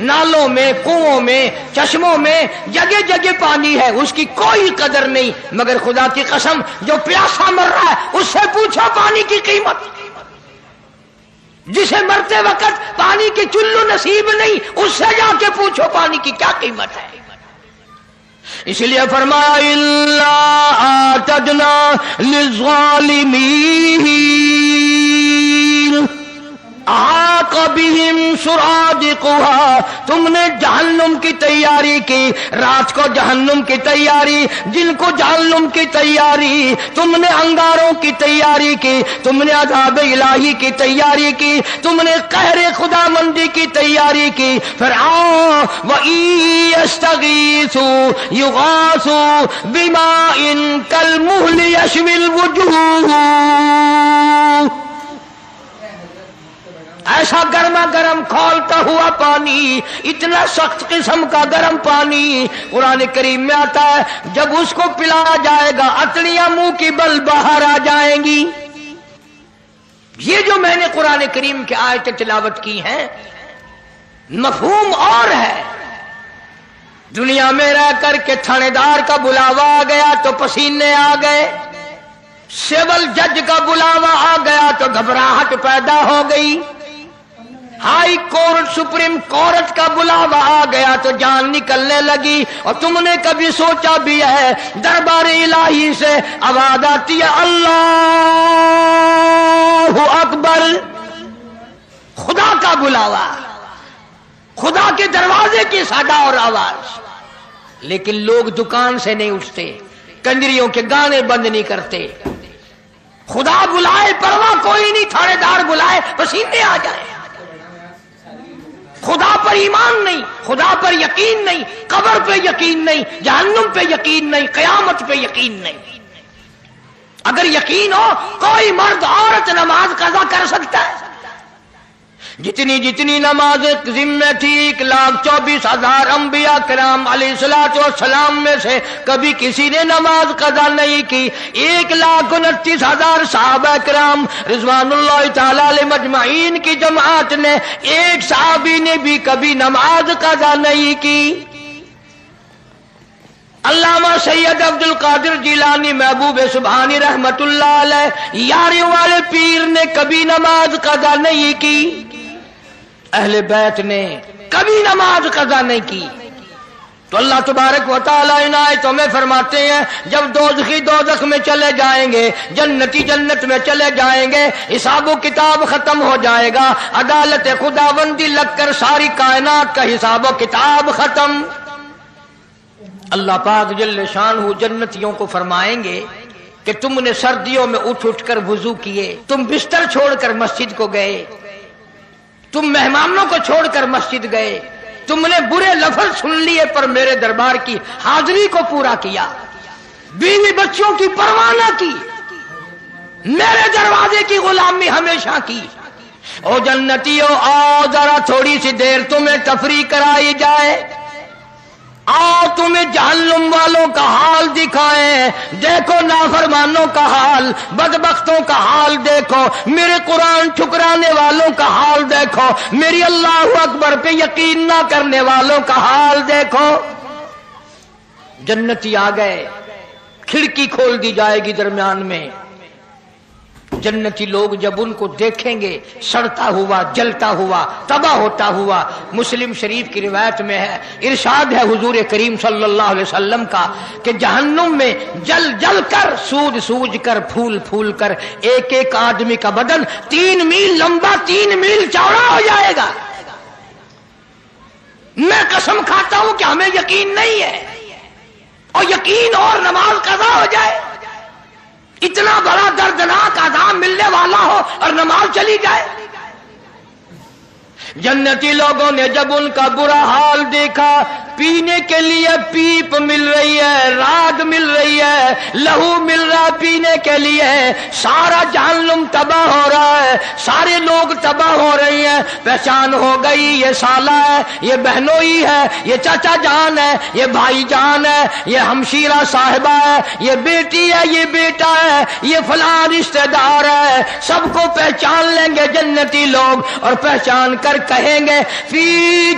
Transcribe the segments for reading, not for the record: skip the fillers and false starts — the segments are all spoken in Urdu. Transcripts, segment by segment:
نالوں میں، کنووں میں، چشموں میں جگہ جگہ پانی ہے، اس کی کوئی قدر نہیں، مگر خدا کی قسم جو پیاسا مر رہا ہے اس سے پوچھو پانی کی قیمت، جسے مرتے وقت پانی کی چلو نصیب نہیں اس سے جا کے پوچھو پانی کی کیا قیمت ہے۔ اس لیے فرمایا الا اعتدنا للظالمین احاط بہم سرادقها، تم نے جہنم کی تیاری کی، رات کو جہنم کی تیاری، دن کو جہنم کی تیاری، تم نے انگاروں کی تیاری کی، تم نے عذاب الہی کی تیاری کی، تم نے قہر خدا مندی کی تیاری کی، پھر آؤ وَإِن يَسْتَغِيثُوا يُغَاثُوا بِمَاءٍ كَالْمُهْلِ يَشْوِي الْوُجُوهَ، ایسا گرما گرم کھولتا ہوا پانی، اتنا سخت قسم کا گرم پانی قرآن کریم میں آتا ہے، جب اس کو پلایا جائے گا اتڑیاں منہ کی بل باہر آ جائیں گی۔ یہ جو میں نے قرآن کریم کی آیتیں تلاوت کی ہیں مفہوم اور ہے، دنیا میں رہ کر کے تھانے دار کا بلاوا آ گیا تو پسینے آ گئے، سول جج کا بلاوا آ گیا تو گھبراہٹ پیدا ہو گئی، ہائی کورٹ سپریم کورٹ کا بلاوا آ گیا تو جان نکلنے لگی، اور تم نے کبھی سوچا بھی ہے دربار الہی سے آواز آتی ہے اللہ اکبر، خدا کا بلاوا، خدا کے دروازے کی صدا اور آواز، لیکن لوگ دکان سے نہیں اٹھتے، کنجریوں کے گانے بند نہیں کرتے، خدا بلائے پرواہ کوئی نہیں، تھانے دار بلائے پسینے آ جائیں، خدا پر ایمان نہیں، خدا پر یقین نہیں، قبر پہ یقین نہیں، جہنم پہ یقین نہیں، قیامت پہ یقین نہیں۔ اگر یقین ہو کوئی مرد عورت نماز قضا کر سکتا ہے، جتنی جتنی نماز ذمہ تھی 1,24,000 انبیاء کرام علیہ الصلوۃ والسلام میں سے کبھی کسی نے نماز قضا نہیں کی، 1,29,000 صحابہ کرام رضوان اللہ تعالی علیہ مجمعین کی جماعت نے ایک صحابی نے بھی کبھی نماز قضا نہیں کی۔ علامہ سید عبد القادر جیلانی محبوب سبحانی رحمت اللہ علیہ یاریوں والے پیر نے کبھی نماز قضا نہیں کی، اہل بیت نے کبھی نماز قضا نہیں کی۔ تو اللہ تبارک و تعالی عنایتوں میں فرماتے ہیں جب دوزخی دوزخ میں چلے جائیں گے، جنتی جنت میں چلے جائیں گے، حساب و کتاب ختم ہو جائے گا، عدالت خداوندی لگ کر ساری کائنات کا حساب و کتاب ختم۔ اللہ پاک جل شانہ جنتیوں کو فرمائیں گے کہ تم نے سردیوں میں اٹھ اٹھ کر وضو کیے، تم بستر چھوڑ کر مسجد کو گئے، تم مہمانوں کو چھوڑ کر مسجد گئے، تم نے برے لفظ سن لیے پر میرے دربار کی حاضری کو پورا کیا، بیوی بچوں کی پرواہ نہ کی، میرے دروازے کی غلامی ہمیشہ کی۔ او جنتیوں آؤ ذرا تھوڑی سی دیر تمہیں تفریح کرائی جائے، آؤ تمہیں جہنم والوں کا حال دکھائیں، دیکھو نافرمانوں کا حال، بدبختوں کا حال دیکھو، میرے قرآن ٹھکرانے والوں کا حال دیکھو، میری اللہ اکبر پہ یقین نہ کرنے والوں کا حال دیکھو۔ جنتی آ گئے، کھڑکی کھول دی جائے گی درمیان میں، جنتی لوگ جب ان کو دیکھیں گے سڑتا ہوا، جلتا ہوا، تباہ ہوتا ہوا، مسلم شریف کی روایت میں ہے، ارشاد ہے حضور کریم صلی اللہ علیہ وسلم کا کہ جہنم میں جل جل کر، سوج سوج کر، پھول پھول کر ایک ایک آدمی کا بدن 3 میل لمبا 3 میل چوڑا ہو جائے گا۔ میں قسم کھاتا ہوں کہ ہمیں یقین نہیں ہے، اور یقین اور نماز قضا ہو جائے، اتنا بڑا دردناک عذاب ملنے والا ہو اور نماز چلی جائے۔ جنتی لوگوں نے جب ان کا برا حال دیکھا پینے کے لیے پیپ مل رہی ہے، راگ مل رہی ہے، لہو مل رہا ہے پینے کے لیے، سارا جہنم تباہ ہو رہا ہے، سارے لوگ تباہ ہو رہے ہیں، پہچان ہو گئی یہ سالہ ہے، یہ بہنوئی ہے، یہ چچا جان ہے، یہ بھائی جان ہے، یہ ہمشیرہ صاحبہ ہے، یہ بیٹی ہے، یہ بیٹا ہے، یہ فلاں رشتہ دار ہے، سب کو پہچان لیں گے جنتی لوگ، اور پہچان کر کہیں گے فی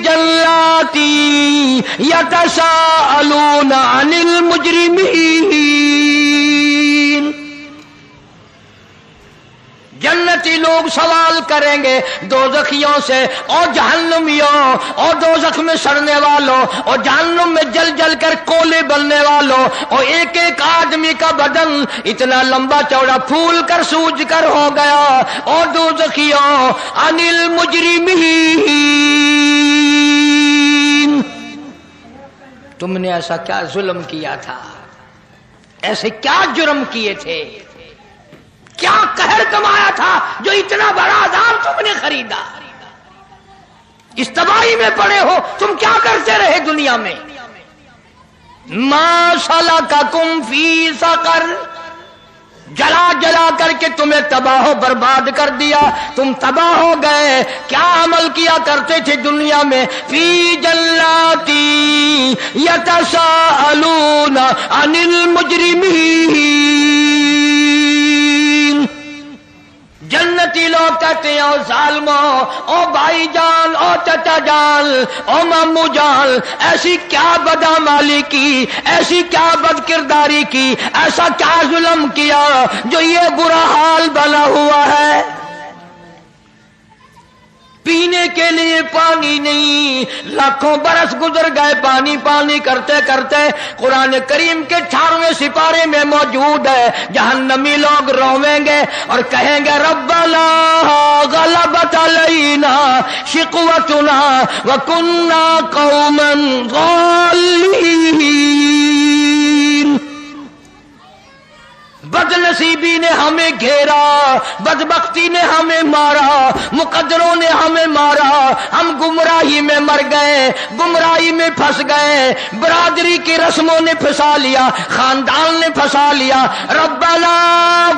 جناتی یتساءلون عن المجرمین، جنتی لوگ سوال کریں گے دوزخیوں سے، اور جہنمیوں، اور دوزخ میں سڑنے والوں، اور جہنم میں جل جل کر کولے بننے والوں، اور ایک ایک آدمی کا بدن اتنا لمبا چوڑا پھول کر سوج کر ہو گیا، اور دوزخیوں عن المجرمین، تم نے ایسا کیا ظلم کیا تھا، ایسے کیا جرم کیے تھے، کیا قہر کمایا تھا جو اتنا بڑا عذاب تم نے خریدا، اس تباہی میں پڑے ہو، تم کیا کرتے رہے دنیا میں؟ ما سلککم فی سقر، جلا جلا کر کے تمہیں تباہ و برباد کر دیا، تم تباہ ہو گئے، کیا عمل کیا کرتے تھے دنیا میں؟ فی جناتی یتساءلون عن المجرمین، جنتی لوگ کہتے ہیں او ظالموں، او بھائی جان، او چچا جان، او مامو جان، ایسی کیا بدعمالی کی، ایسی کیا بد کرداری کی، ایسا کیا ظلم کیا جو یہ برا حال بنا ہوا ہے؟ پینے کے لیے پانی نہیں، لاکھوں برس گزر گئے پانی پانی کرتے کرتے، قرآن کریم کے 18ویں سپارے میں موجود ہے، جہنمی لوگ رویں گے اور کہیں گے ربنا غلبت علینا شقوتنا وکنا قوما ضالین، بد نصیبی نے ہمیں گھیرا، بدبختی نے ہمیں مارا، مقدروں نے ہمیں مارا، ہم گمراہی میں مر گئے، گمراہی میں پھنس گئے، برادری کی رسموں نے پھنسا لیا، خاندان نے پھنسا لیا، ربنا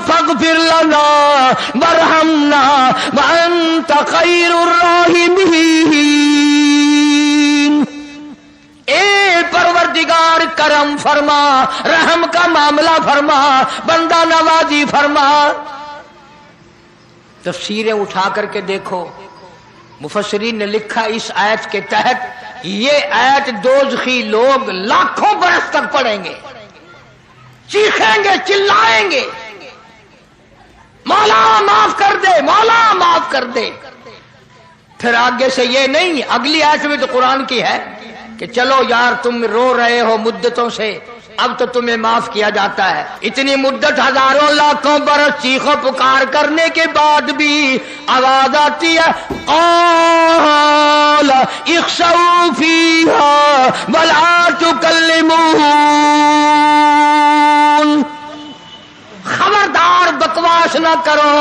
فاغفر لنا وارحمنا وانت خیر الراحمین، اے پروردگار کرم فرما، رحم کا معاملہ فرما، بندہ نوازی فرما۔ تفسیریں اٹھا کر کے دیکھو، مفسرین نے لکھا اس آیت کے تحت یہ آیت دوزخی لوگ لاکھوں برس تک پڑھیں گے، چیخیں گے، چلائیں گے، مولا معاف کر دے، مولا معاف کر دے۔ پھر آگے سے یہ نہیں، اگلی آیت میں تو قرآن کی ہے کہ چلو یار تم رو رہے ہو مدتوں سے، اب تو تمہیں معاف کیا جاتا ہے۔ اتنی مدت ہزاروں لاکھوں برس چیخو پکار کرنے کے بعد بھی آواز آتی ہے قال اخسؤوا فیہا ولا تکلمون، خبردار بکواس نہ کرو،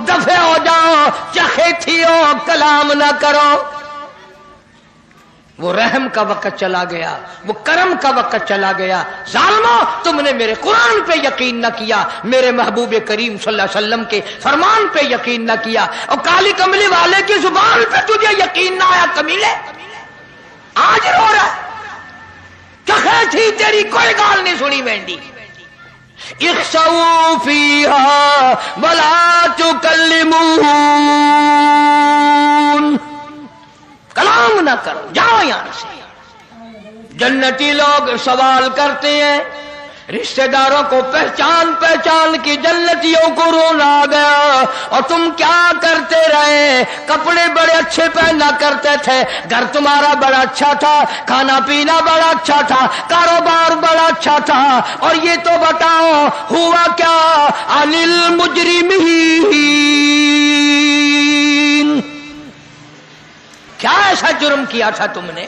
دفع ہو جاؤ، چخیتھیو، کلام نہ کرو۔ وہ رحم کا وقت چلا گیا، وہ کرم کا وقت چلا گیا۔ ظالموں، تم نے میرے قرآن پہ یقین نہ کیا، میرے محبوب کریم صلی اللہ علیہ وسلم کے فرمان پہ یقین نہ کیا، اور کالی کملی والے کی زبان پہ تجھے یقین نہ آیا کمیلے، آج رو رہا ہے، چخے تھی تیری کوئی گال نہیں سنی وینڈی۔ اخسؤوا فیہا ولا تکلمون، کلام نہ کرو، جاؤ یہاں سے۔ جنتی لوگ سوال کرتے ہیں، رشتہ داروں کو پہچان پہچان کی جنتیوں کو رونا آ گیا، اور تم کیا کرتے رہے؟ کپڑے بڑے اچھے پہنا کرتے تھے، گھر تمہارا بڑا اچھا تھا، کھانا پینا بڑا اچھا تھا، کاروبار بڑا اچھا تھا، اور یہ تو بتاؤ ہوا کیا؟ عن المجرمین، کیا ایسا جرم کیا تھا تم نے؟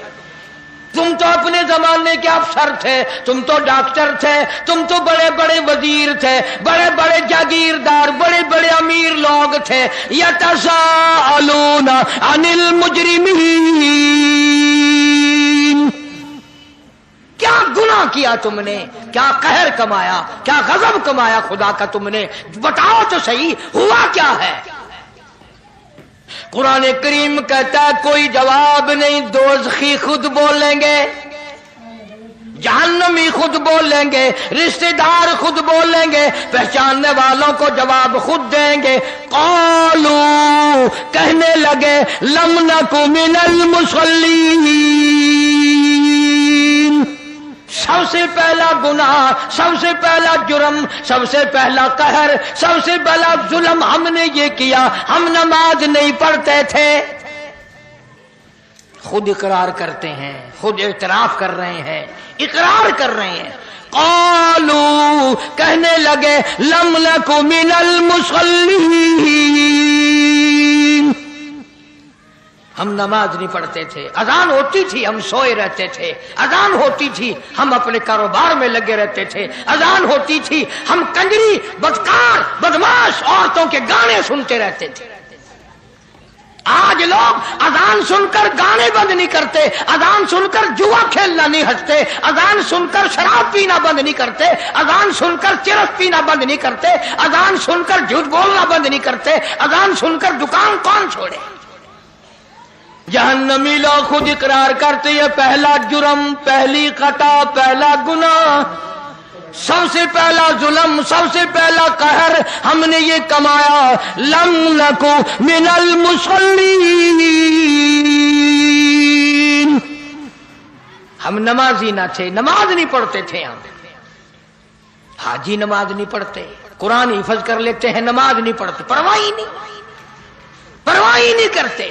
تم تو اپنے زمانے کے افسر تھے، تم تو ڈاکٹر تھے، تم تو بڑے بڑے وزیر تھے، بڑے بڑے جاگیردار، بڑے بڑے امیر لوگ تھے۔ یتساءلون عن المجرمین، کیا تم نے؟ کیا قہر کمایا، کیا غضب کمایا خدا کا تم نے؟ بتاؤ تو صحیح ہوا کیا ہے؟ قرآن کریم کہتا ہے کوئی جواب نہیں، دوزخی خود بولیں گے، جہنمی خود بولیں گے، رشتہ دار خود بولیں گے، پہچاننے والوں کو جواب خود دیں گے۔ قالو کہنے لگے لم نک من المصلین، سب سے پہلا گناہ، سب سے پہلا جرم، سب سے پہلا قہر، سب سے پہلا ظلم ہم نے یہ کیا، ہم نماز نہیں پڑھتے تھے۔ خود اقرار کرتے ہیں، خود اعتراف کر رہے ہیں، اقرار کر رہے ہیں۔ قالوا کہنے لگے لم نک من المصلین، ہم نماز نہیں پڑھتے تھے، اذان ہوتی تھی ہم سوئے رہتے تھے، اذان ہوتی تھی ہم اپنے کاروبار میں لگے رہتے تھے، اذان ہوتی تھی ہم کنجری بدکار بدماش عورتوں کے گانے سنتے رہتے تھے۔ آج لوگ اذان سن کر گانے بند نہیں کرتے، اذان سن کر جوا کھیلنا نہیں ہٹتے، اذان سن کر شراب پینا بند نہیں کرتے، اذان سن کر چرس پینا بند نہیں کرتے، اذان سن کر جھوٹ بولنا بند نہیں کرتے، اذان سن کر دکان کون چھوڑے؟ جہنمی لوگ خود اقرار کرتے ہیں پہلا جرم، پہلی خطا، پہلا گناہ، سب سے پہلا ظلم، سب سے پہلا قہر ہم نے یہ کمایا، لم نکو من المصلین، ہم نمازی نہ تھے، نماز نہیں پڑھتے تھے ہم۔ حاجی نماز نہیں پڑھتے، قرآن حفظ کر لیتے ہیں، نماز نہیں پڑھتے، پرواہ ہی نہیں کرتے۔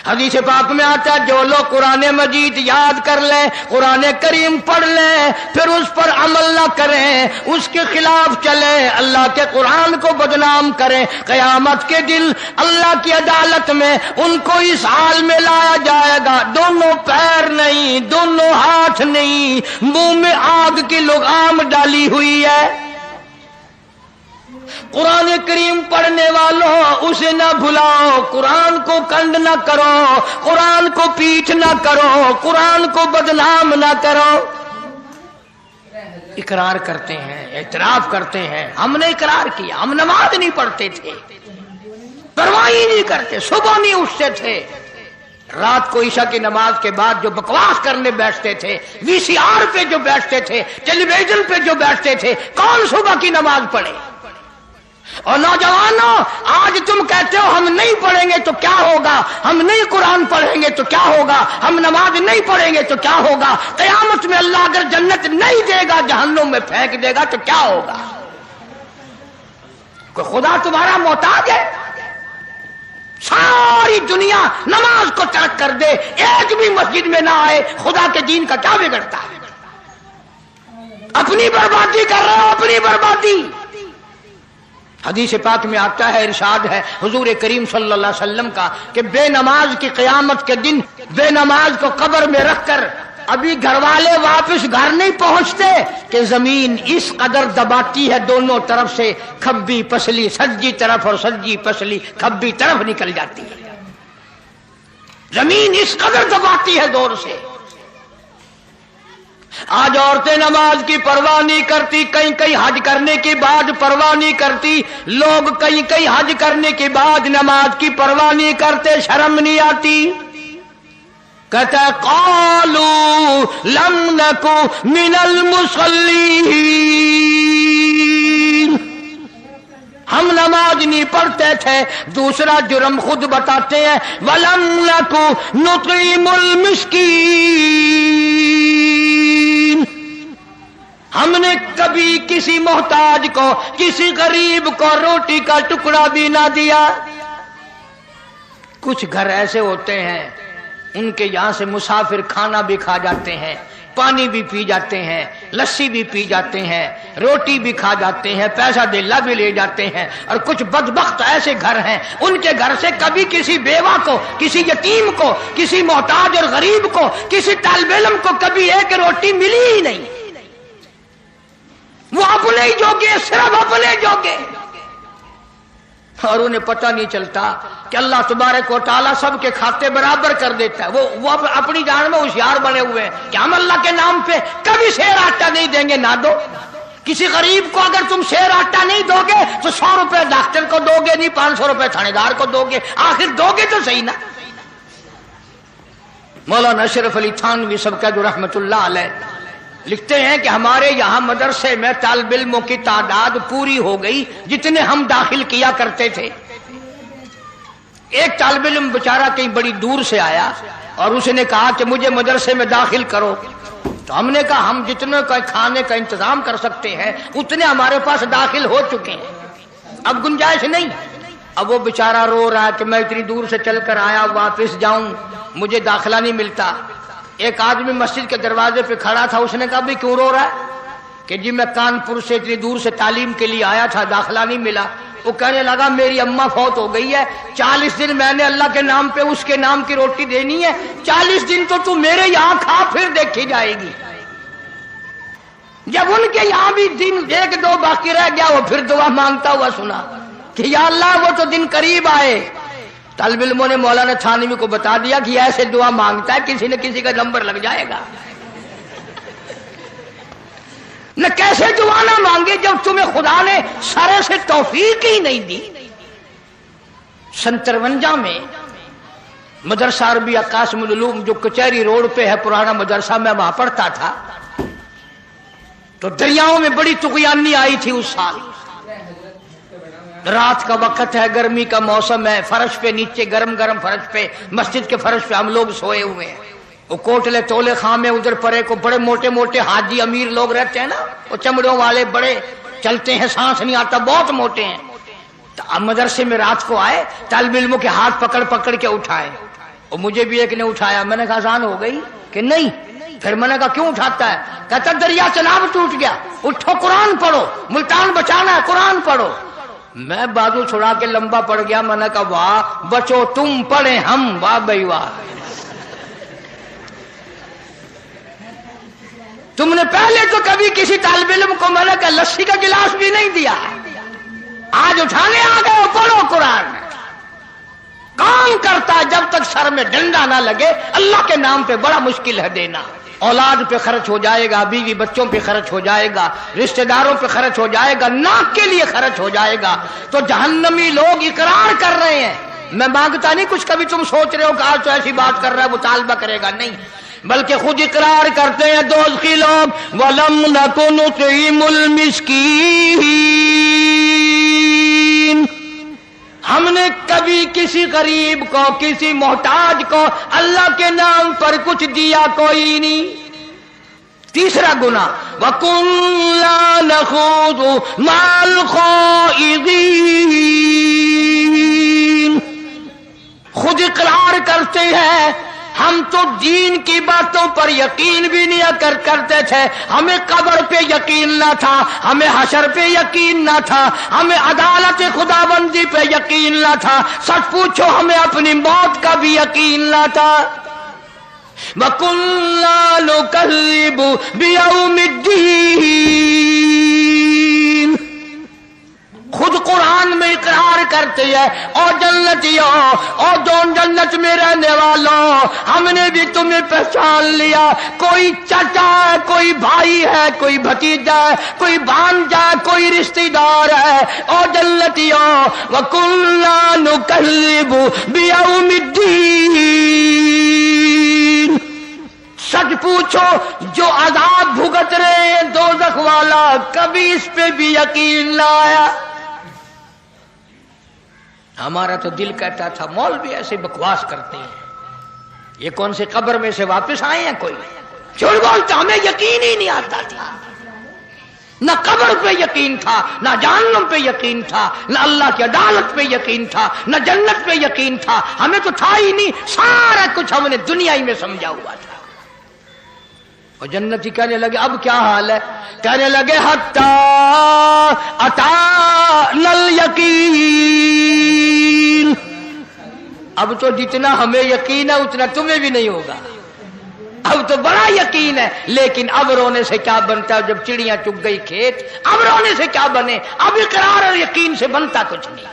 حدیث پاک میں آتا ہے جو لوگ قرآن مجید یاد کر لیں، قرآن کریم پڑھ لیں، پھر اس پر عمل نہ کریں، اس کے خلاف چلیں، اللہ کے قرآن کو بدنام کریں، قیامت کے دن اللہ کی عدالت میں ان کو اس حال میں لایا جائے گا، دونوں پیر نہیں، دونوں ہاتھ نہیں، منہ میں آگ کی لگام ڈالی ہوئی ہے۔ قرآن کریم پڑھنے والوں اسے نہ بھلاؤ، قرآن کو کنڈ نہ کرو، قرآن کو پیٹھ نہ کرو، قرآن کو بدنام نہ کرو۔ اقرار کرتے ہیں، اعتراف کرتے ہیں، ہم نے اقرار کیا، ہم نماز نہیں پڑھتے تھے، پرواہ نہیں کرتے، صبح نہیں اٹھتے تھے، رات کو عشاء کی نماز کے بعد جو بکواس کرنے بیٹھتے تھے، وی سی آر پہ جو بیٹھتے تھے، ٹیلی ویژن پہ جو بیٹھتے تھے، کون صبح کی نماز پڑھے؟ اور نوجوانوں آج تم کہتے ہو ہم نہیں پڑھیں گے تو کیا ہوگا، ہم نہیں قرآن پڑھیں گے تو کیا ہوگا، ہم نماز نہیں پڑھیں گے تو کیا ہوگا، قیامت میں اللہ اگر جنت نہیں دے گا جہنم میں پھینک دے گا تو کیا ہوگا؟ کوئی خدا تمہارا محتاج ہے؟ ساری دنیا نماز کو ترک کر دے، ایک بھی مسجد میں نہ آئے، خدا کے دین کا کیا بگڑتا ہے؟ اپنی بربادی کر رہے ہو، اپنی بربادی۔ حدیث پاک میں آتا ہے، ارشاد ہے حضور کریم صلی اللہ علیہ وسلم کا کہ بے نماز کی قیامت کے دن بے نماز کو قبر میں رکھ کر ابھی گھر والے واپس گھر نہیں پہنچتے کہ زمین اس قدر دباتی ہے دونوں طرف سے، کھبی پسلی سجی طرف اور سجی پسلی کھبی طرف نکل جاتی ہے، زمین اس قدر دباتی ہے دور سے۔ آج عورتیں نماز کی پرواہ نہیں کرتی، کہیں کہیں حج کرنے کے بعد پرواہ نہیں کرتی، لوگ کہیں کہیں حج کرنے کے بعد نماز کی پرواہ نہیں کرتے، شرم نہیں آتی۔ کہتا ہے قالوا لم نکو من المصلین، ہم نماز نہیں پڑھتے تھے۔ دوسرا جرم خود بتاتے ہیں، ولم نکو نطعم المسکین، ہم نے کبھی کسی محتاج کو، کسی غریب کو روٹی کا ٹکڑا بھی نہ دیا۔ کچھ گھر ایسے ہوتے ہیں ان کے یہاں سے مسافر کھانا بھی کھا جاتے ہیں، پانی بھی پی جاتے ہیں، لسی بھی پی جاتے ہیں، روٹی بھی کھا جاتے ہیں، پیسہ دلہ بھی لے جاتے ہیں، اور کچھ بدبخت ایسے گھر ہیں ان کے گھر سے کبھی کسی بیوہ کو، کسی یتیم کو، کسی محتاج اور غریب کو، کسی طالب علم کو کبھی ایک روٹی ملی ہی نہیں۔ وہ اپنے ہی جوگے، صرف اپنے جوگے۔ اور انہیں پتہ نہیں چلتا کہ اللہ تبارک و تعالیٰ سب کے کھاتے برابر کر دیتا ہے. وہ اپنی جان میں ہوشیار بنے ہوئے ہیں کہ ہم اللہ کے نام پہ کبھی سیر آٹا نہیں دیں گے. نہ دو. کسی غریب کو اگر تم سیر آٹا نہیں دو گے تو 100 روپے ڈاکٹر کو دو گے نہیں, 500 روپے تھانے دار کو دو گے, آخر دو گے تو صحیح نا. مولانا اشرف علی تھانوی سبکت رحمت اللہ علیہ لکھتے ہیں کہ ہمارے یہاں مدرسے میں طالب علموں کی تعداد پوری ہو گئی جتنے ہم داخل کیا کرتے تھے. ایک طالب علم بیچارہ کہیں بڑی دور سے آیا اور اس نے کہا کہ مجھے مدرسے میں داخل کرو. تو ہم نے کہا ہم جتنے کا کھانے کا انتظام کر سکتے ہیں اتنے ہمارے پاس داخل ہو چکے ہیں, اب گنجائش نہیں. اب وہ بیچارہ رو رہا ہے کہ میں اتنی دور سے چل کر آیا, واپس جاؤں, مجھے داخلہ نہیں ملتا. ایک آدمی مسجد کے دروازے پہ کھڑا تھا, اس نے کہا بھی کیوں رو رہا ہے؟ کہ جی میں کانپور سے اتنی دور سے تعلیم کے لیے آیا تھا, داخلہ نہیں ملا. وہ کہنے لگا میری اماں فوت ہو گئی ہے, 40 دن میں نے اللہ کے نام پہ اس کے نام کی روٹی دینی ہے, 40 دن تو میرے یہاں کھا پھر دیکھی جائے گی. جب ان کے یہاں بھی دن 1-2 باقی رہ گیا, وہ پھر دعا مانگتا ہوا سنا کہ یا اللہ وہ تو دن قریب آئے. طالب علموں نے مولانا تھانوی کو بتا دیا کہ ایسے دعا مانگتا ہے کسی نہ کسی کا نمبر لگ جائے گا. نہ کیسے دعا نہ مانگے جب تمہیں خدا نے سارے سے توفیق ہی نہیں دی. 57 میں مدرسہ عربیہ قاسم العلوم جو کچہری روڈ پہ ہے پرانا مدرسہ, میں وہاں پڑھتا تھا. تو دریاؤں میں بڑی طغیانی آئی تھی اس سال. رات کا وقت ہے, گرمی کا موسم ہے, فرش پہ نیچے گرم گرم فرش پہ, مسجد کے فرش پہ ہم لوگ سوئے ہوئے ہیں. وہ کوٹلے تولے خامے ادھر پرے کو بڑے موٹے موٹے حاجی امیر لوگ رہتے ہیں نا, وہ چمڑوں والے بڑے چلتے ہیں, سانس نہیں آتا, بہت موٹے ہیں. تو مدرسے میں رات کو آئے, طالب علموں کے ہاتھ پکڑ پکڑ کے اٹھائے. اور مجھے بھی ایک نے اٹھایا. میں نے کہا آسان ہو گئی کہ نہیں. پھر میں نے کہا کیوں اٹھاتا ہے؟ کہتا دریا چناب ٹوٹ گیا, اٹھو قرآن پڑھو, ملتان بچانا ہے, قرآن پڑھو. میں بازو چھڑا کے لمبا پڑ گیا. میں نے کہا واہ بچو تم پڑھے ہم, واہ بھائی واہ. تم نے پہلے تو کبھی کسی طالب علم کو میں نے کہا لسی کا گلاس بھی نہیں دیا, آج اٹھانے آ گئے پڑھو قرآن. کام کرتا ہے جب تک سر میں ڈنڈا نہ لگے. اللہ کے نام پہ بڑا مشکل ہے دینا. اولاد پہ خرچ ہو جائے گا, بیوی بچوں پہ خرچ ہو جائے گا, رشتہ داروں پہ خرچ ہو جائے گا, ناک کے لیے خرچ ہو جائے گا. تو جہنمی لوگ اقرار کر رہے ہیں. میں مانگتا نہیں کچھ, کبھی تم سوچ رہے ہو کہ آج تو ایسی بات کر رہا ہے مطالبہ کرے گا, نہیں, بلکہ خود اقرار کرتے ہیں دوزخی لوگ. وَلَمْ نَكُ نُطْعِمُ الْمِسْكِينَ, ہم نے کبھی کسی غریب کو, کسی محتاج کو اللہ کے نام پر کچھ دیا کوئی نہیں. تیسرا گناہ وَكُنَّا نَخُوضُ مَعَ الْخَائِضِينَ, خود اقرار کرتے ہیں ہم تو دین کی باتوں پر یقین بھی نہیں کرتے تھے. ہمیں قبر پہ یقین نہ تھا, ہمیں حشر پہ یقین نہ تھا, ہمیں عدالت خدا بندی پہ یقین نہ تھا. سچ پوچھو ہمیں اپنی موت کا بھی یقین نہ تھا. وَكُنَّا نُكَذِّبُ بِيَوْمِ الدِّينِ, خود قرآن میں اقرار کرتے ہیں اور جنتیوں اور دون جنت میں رہنے والوں, ہم نے بھی تمہیں پہچان لیا. کوئی چچا ہے, کوئی بھائی ہے, کوئی بھتیجا ہے, کوئی بھانجا ہے, کوئی رشتہ دار ہے. اور جنتیوں وَكُنَّا نُكَذِّبُ بِيَوْمِ الدِّينِ, سچ پوچھو جو عذاب بھگت رہے ہیں دوزخ والا, کبھی اس پہ بھی یقین نہ آیا. ہمارا تو دل کہتا تھا مولوی ایسے بکواس کرتے ہیں, یہ کون سے قبر میں سے واپس آئے ہیں, کوئی جھوٹ بولتا, ہمیں یقین ہی نہیں آتا تھا. نہ قبر پہ یقین تھا, نہ جہنم پہ یقین تھا, نہ اللہ کی عدالت پہ یقین تھا, نہ جنت پہ یقین تھا. ہمیں تو تھا ہی نہیں, سارا کچھ ہم نے دنیا ہی میں سمجھا ہوا تھا. اور جنتی کہنے لگے اب کیا حال ہے؟ کہنے لگے حتی اتانا الیقین, اب تو جتنا ہمیں یقین ہے اتنا تمہیں بھی نہیں ہوگا. اب تو بڑا یقین ہے, لیکن اب رونے سے کیا بنتا ہے؟ جب چڑیاں چگ گئی کھیت, اب رونے سے کیا بنے؟ اب اقرار اور یقین سے بنتا کچھ نہیں.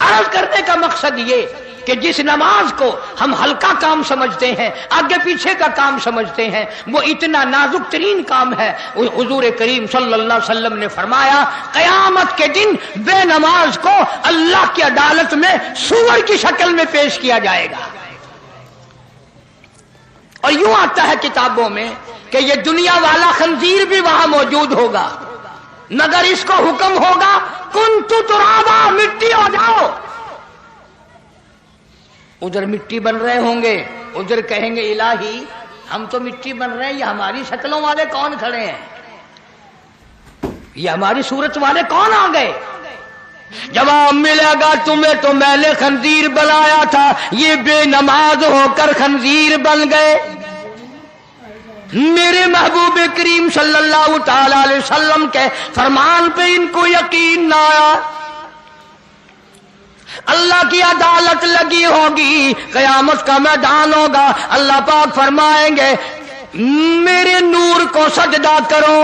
عرض کرنے کا مقصد یہ کہ جس نماز کو ہم ہلکا کام سمجھتے ہیں، آگے پیچھے کا کام سمجھتے ہیں، وہ اتنا نازک ترین کام ہے۔ حضور کریم صلی اللہ علیہ وسلم نے فرمایا قیامت کے دن بے نماز کو اللہ کی عدالت میں سور کی شکل میں پیش کیا جائے گا، اور یوں آتا ہے کتابوں میں کہ یہ دنیا والا خنزیر بھی وہاں موجود ہوگا، مگر اس کو حکم ہوگا کنت ترابا، مٹی ہو جاؤ۔ ادھر مٹی بن رہے ہوں گے، ادھر کہیں گے الہی ہم تو مٹی بن رہے ہیں، یہ ہماری شکلوں والے کون کھڑے ہیں، یہ ہماری صورت والے کون آ گئے؟ جواب ملے گا تمہیں تو میں نے خنزیر بنایا تھا، یہ بے نماز ہو کر خنزیر بن گئے۔ میرے محبوب کریم صلی اللہ تعالی علیہ وسلم کے فرمان پہ ان کو یقین نہ آیا۔ اللہ کی عدالت لگی ہوگی، قیامت کا میدان ہوگا، اللہ پاک فرمائیں گے میرے نور کو سجدہ کرو۔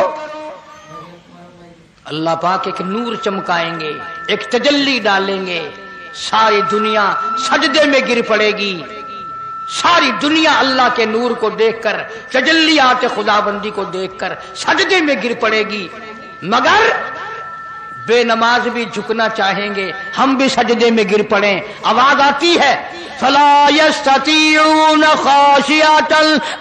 اللہ پاک ایک نور چمکائیں گے، ایک تجلی ڈالیں گے، ساری دنیا سجدے میں گر پڑے گی، ساری دنیا اللہ کے نور کو دیکھ کر، تجلیات خداوندی کو دیکھ کر سجدے میں گر پڑے گی، مگر بے نماز بھی جھکنا چاہیں گے، ہم بھی سجدے میں گر پڑیں۔ آواز آتی ہے فَلَا يَسْتَطِيعُونَ خَاشِعَةً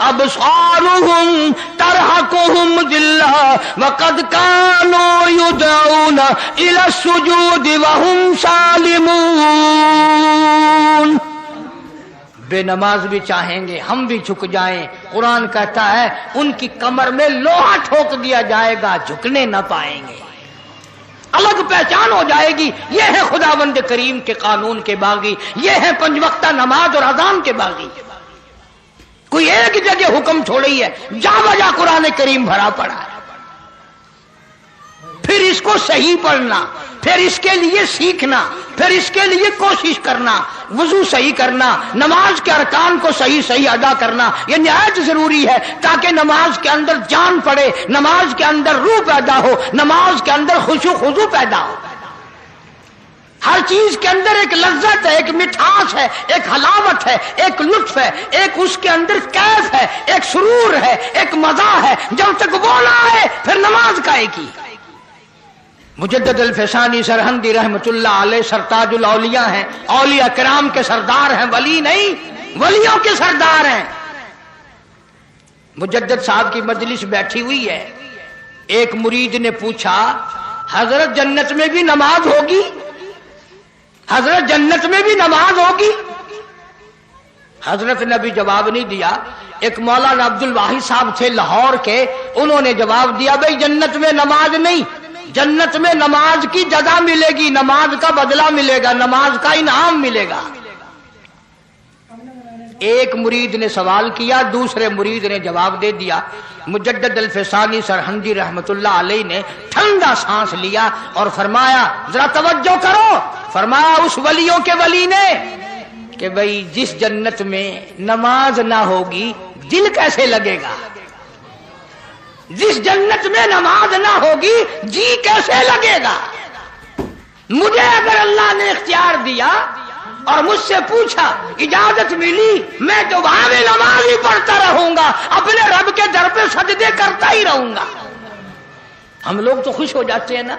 أَبْصَارُهُمْ تَرْهَقُهُمْ ذِلَّةٌ وَقَدْ كَانُوا يُدْعَوْنَ إِلَى السُّجُودِ وَهُمْ سَالِمُونَ۔ بے نماز بھی چاہیں گے ہم بھی جھک جائیں، قرآن کہتا ہے ان کی کمر میں لوہا ٹھوک دیا جائے گا، جھکنے نہ پائیں گے، الگ پہچان ہو جائے گی۔ یہ ہے خداوند کریم کے قانون کے باغی، یہ ہے پنج وقتہ نماز اور اذان کے باغی۔ کوئی ایک جگہ حکم چھوڑی ہے، جا بجا قرآن کریم بھرا پڑا ہے، پھر اس کو صحیح پڑھنا، پھر اس کے لیے سیکھنا، پھر اس کے لیے کوشش کرنا، وضو صحیح کرنا، نماز کے ارکان کو صحیح ادا کرنا، یہ نہایت ضروری ہے تاکہ نماز کے اندر جان پڑے، نماز کے اندر روح پیدا ہو، نماز کے اندر خشوع خضوع پیدا ہو۔ ہر چیز کے اندر ایک لذت ہے، ایک مٹھاس ہے، ایک حلاوت ہے، ایک لطف ہے، ایک اس کے اندر کیف ہے، ایک سرور ہے، ایک مزہ ہے، جب تک وہ نہ آئے پھر نماز کائے کی۔ مجدد الفسانی سرہندی رحمت اللہ علیہ سرتاج الاولیاء ہیں، اولیاء کرام کے سردار ہیں، ولی نہیں، ولیوں کے سردار ہیں۔ مجدد صاحب کی مجلس بیٹھی ہوئی ہے، ایک مرید نے پوچھا حضرت جنت میں بھی نماز ہوگی؟ حضرت جنت میں بھی نماز ہوگی؟ حضرت نے بھی جواب نہیں دیا۔ ایک مولانا عبد الواحد صاحب تھے لاہور کے، انہوں نے جواب دیا بھائی جنت میں نماز نہیں، جنت میں نماز کی جزا ملے گی، نماز کا بدلہ ملے گا، نماز کا انعام ملے گا۔ ایک مرید نے سوال کیا، دوسرے مرید نے جواب دے دیا۔ مجدد الفسانی سرہندی رحمت اللہ علیہ نے ٹھنڈا سانس لیا اور فرمایا ذرا توجہ کرو، فرمایا اس ولیوں کے ولی نے کہ بھئی جس جنت میں نماز نہ ہوگی دل کیسے لگے گا، جس جنت میں نماز نہ ہوگی جی کیسے لگے گا۔ مجھے اگر اللہ نے اختیار دیا اور مجھ سے پوچھا اجازت ملی، میں تو وہاں بھی نماز ہی پڑھتا رہوں گا، اپنے رب کے در پہ سجدے کرتا ہی رہوں گا۔ ہم لوگ تو خوش ہو جاتے ہیں نا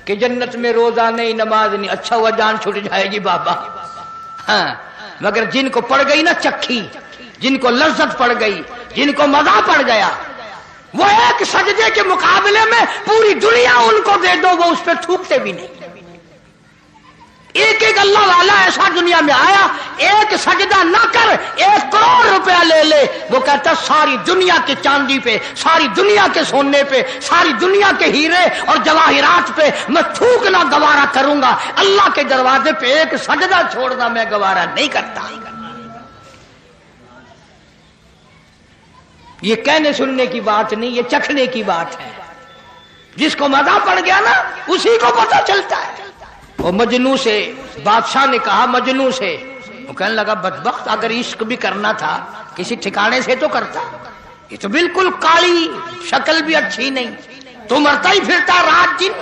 کہ جنت میں روزہ نہیں، نماز نہیں، اچھا ہوا جان چھوٹ جائے گی بابا۔ ہاں مگر جن کو پڑ گئی نا چکھی، جن کو لذت پڑ گئی، جن کو مزہ پڑ گیا، وہ ایک سجدے کے مقابلے میں پوری دنیا ان کو دے دو وہ اس پہ تھوکتے بھی نہیں۔ ایک ایک اللہ والا ایسا دنیا میں آیا، ایک سجدہ نہ کر 1 کروڑ روپیہ لے لے، وہ کہتا ساری دنیا کے چاندی پہ، ساری دنیا کے سونے پہ، ساری دنیا کے ہیرے اور جواہرات پہ میں تھوکنا گوارا کروں گا، اللہ کے دروازے پہ ایک سجدہ چھوڑنا میں گوارا نہیں کرتا۔ یہ کہنے سننے کی بات نہیں، یہ چکھنے کی بات ہے۔ جس کو مزہ پڑ گیا نا اسی کو پتہ چلتا ہے۔ وہ مجنوں سے بادشاہ نے کہا، مجنوں سے، وہ کہنے لگا بدبخت اگر عشق بھی کرنا تھا کسی ٹھکانے سے تو کرتا، یہ تو بالکل کالی، شکل بھی اچھی نہیں، تو مرتا ہی پھرتا رات دن۔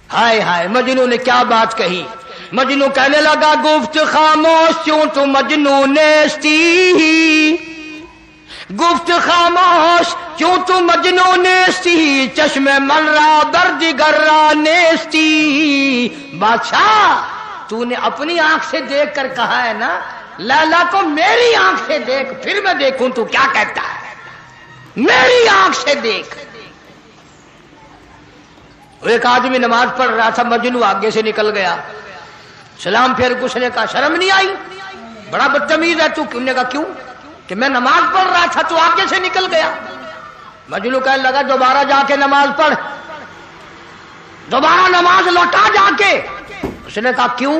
ہائے ہائے، مجنوں نے کیا بات کہی، مجنو کہنے لگا گفت خاموش کیوں تو مجنو نیستی، گفت خاموش کیوں تو مجنو نیستی، چشم من را بردگر را نیستی۔ بادشاہ تو نے اپنی آنکھ سے دیکھ کر کہا ہے نا لیلا کو میری آنکھ سے دیکھ، پھر میں دیکھوں تو کیا کہتا ہے، میری آنکھ سے دیکھ۔ ایک آدمی نماز پڑھ رہا تھا، مجنو آگے سے نکل گیا، سلام پھیر کے اس نے کہا شرم نہیں آئی، بڑا بدتمیز ہے تو۔ انہوں نے کہا کیوں؟ کہ میں نماز پڑھ رہا تھا تو آگے سے نکل گیا۔ مجنو کہنے لگا دوبارہ جا کے نماز پڑھ، دوبارہ نماز لوٹا جا کے۔ اس نے کہا کیوں؟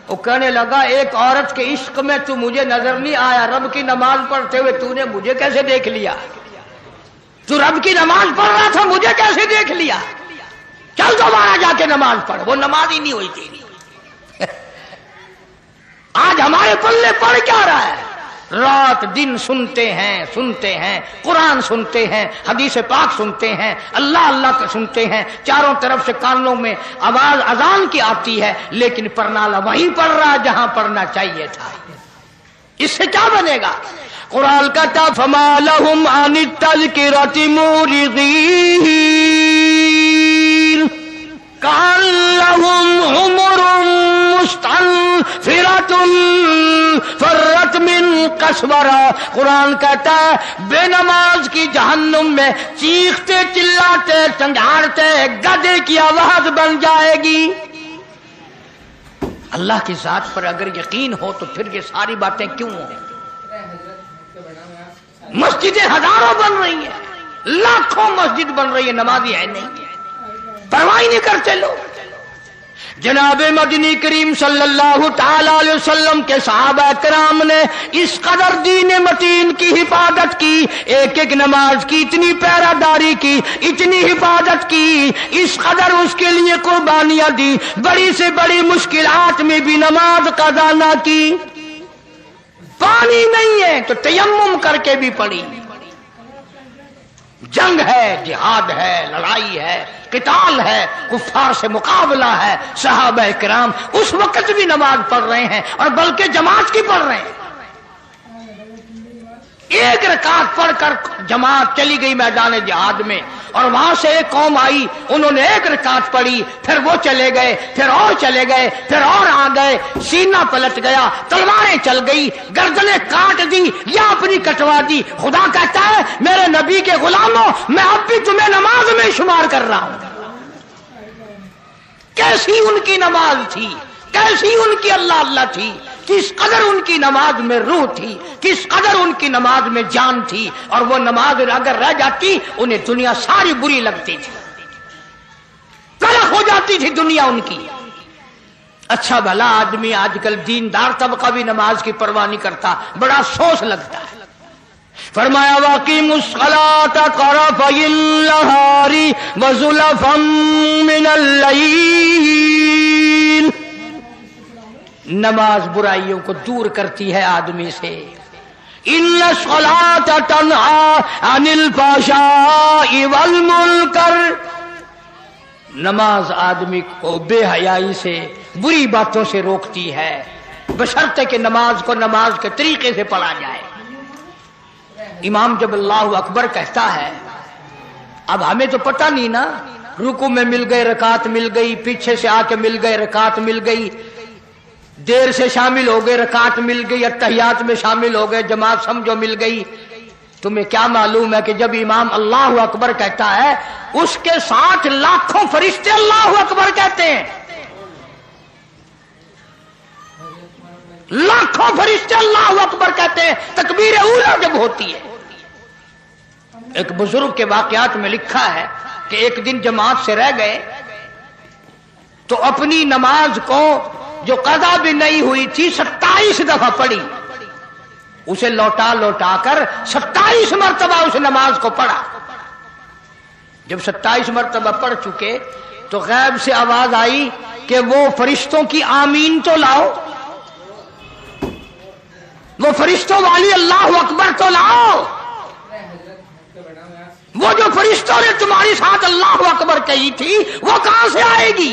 وہ کہنے لگا ایک عورت کے عشق میں تو مجھے نظر نہیں آیا، رب کی نماز پڑھتے ہوئے تو نے مجھے کیسے دیکھ لیا؟ تو رب کی نماز پڑھ رہا تھا، مجھے کیسے دیکھ لیا؟ چل دوبارہ جا کے نماز پڑھ۔ وہ نماز ہی نہیں ہوئی تھی۔ آج ہمارے پلے پڑ کیا رہا ہے؟ رات دن سنتے ہیں قرآن سنتے ہیں، حدیث پاک سنتے ہیں، اللہ اللہ کا سنتے ہیں، چاروں طرف سے کانوں میں آواز اذان کی آتی ہے، لیکن پرنالہ وہیں پڑھ رہا جہاں پڑھنا چاہیے تھا۔ اس سے کیا بنے گا؟ قرآن کہتا فما لهم عن التذکرۃ معرضین کأن لهم حمر مستنفرۃ فرت من قسورہ۔ قرآن کہتا ہے بے نماز کی جہنم میں چیختے چلاتے چنگھاڑتے گدھے کی آواز بن جائے گی۔ اللہ کی ذات پر اگر یقین ہو تو پھر یہ ساری باتیں کیوں ہوں؟ مسجدیں ہزاروں بن رہی ہیں، لاکھوں مسجد بن رہی ہے، نمازی ہے نہیں، پرواہ نہیں کرتے لوگ۔ جناب مدنی کریم صلی اللہ تعالی علیہ وسلم کے صحابہ کرام نے اس قدر دین متین کی حفاظت کی، ایک ایک نماز کی اتنی پہرہ داری کی، اتنی حفاظت کی، اس قدر اس کے لیے قربانیاں دی، بڑی سے بڑی مشکلات میں بھی نماز قضا نہ کی۔ پانی نہیں ہے تو تیمم کر کے بھی پڑھی۔ جنگ ہے، جہاد ہے، لڑائی ہے، قتال ہے، کفار سے مقابلہ ہے، صحابہ کرام اس وقت بھی نماز پڑھ رہے ہیں، اور بلکہ جماعت کی پڑھ رہے ہیں۔ ایک رکعت پڑھ کر جماعت چلی گئی میدان جہاد میں، اور وہاں سے ایک قوم آئی، انہوں نے ایک رکعت پڑھی، پھر وہ چلے گئے، پھر اور چلے گئے، پھر اور آ گئے، سینہ پلٹ گیا، تلواریں چل گئی، گردنیں کاٹ دی یا اپنی کٹوا دی۔ خدا کہتا ہے میرے نبی کے غلاموں میں اب بھی تمہیں نماز میں شمار کر رہا ہوں۔ کیسی ان کی نماز تھی، کیسی ان کی اللہ اللہ تھی، کس قدر ان کی نماز میں روح تھی، کس قدر ان کی نماز میں جان تھی، اور وہ نماز اگر رہ جاتی انہیں دنیا ساری بری لگتی تھی، تلخ ہو جاتی تھی دنیا ان کی۔ اچھا بھلا آدمی آج کل دیندار طبقہ بھی نماز کی پرواہ نہیں کرتا، بڑا افسوس لگتا ہے۔ فرمایا وَأَقِیمُوا الصَّلَاةَ طَرَفَیِ النَّہَارِ وَزُلَفًا مِنَ اللَّیلِ۔ نماز برائیوں کو دور کرتی ہے آدمی سے۔ إِنَّ الصَّلَاةَ تَنْہَىٰ عَنِ الْفَحْشَاءِ وَالْمُنکَرِ۔ نماز آدمی کو بے حیائی سے، بری باتوں سے روکتی ہے، بشرطے کہ نماز کو نماز کے طریقے سے پڑھا جائے۔ امام جب اللہ اکبر کہتا ہے، اب ہمیں تو پتہ نہیں نا، رکوع میں مل گئے رکعت مل گئی، پیچھے سے آ کے مل گئے رکعت مل گئی، دیر سے شامل ہو گئے رکعت مل گئی، اتحیات میں شامل ہو گئے جماعت سمجھو مل گئی۔ تمہیں کیا معلوم ہے کہ جب امام اللہ اکبر کہتا ہے اس کے ساتھ لاکھوں فرشتے اللہ اکبر کہتے ہیں، لاکھوں فرشتے اللہ اکبر کہتے ہیں تکبیر اولیٰ جب ہوتی ہے۔ ایک بزرگ کے واقعات میں لکھا ہے کہ ایک دن جماعت سے رہ گئے تو اپنی نماز کو جو قضا بھی نہیں ہوئی تھی 27 دفعہ پڑھی، اسے لوٹا لوٹا کر 27 مرتبہ اس نماز کو پڑھا۔ جب 27 مرتبہ پڑھ چکے تو غیب سے آواز آئی کہ وہ فرشتوں کی آمین تو لاؤ، وہ فرشتوں والی اللہ اکبر تو لاؤ، وہ جو فرشتوں نے تمہاری ساتھ اللہ اکبر کہی تھی وہ کہاں سے آئے گی؟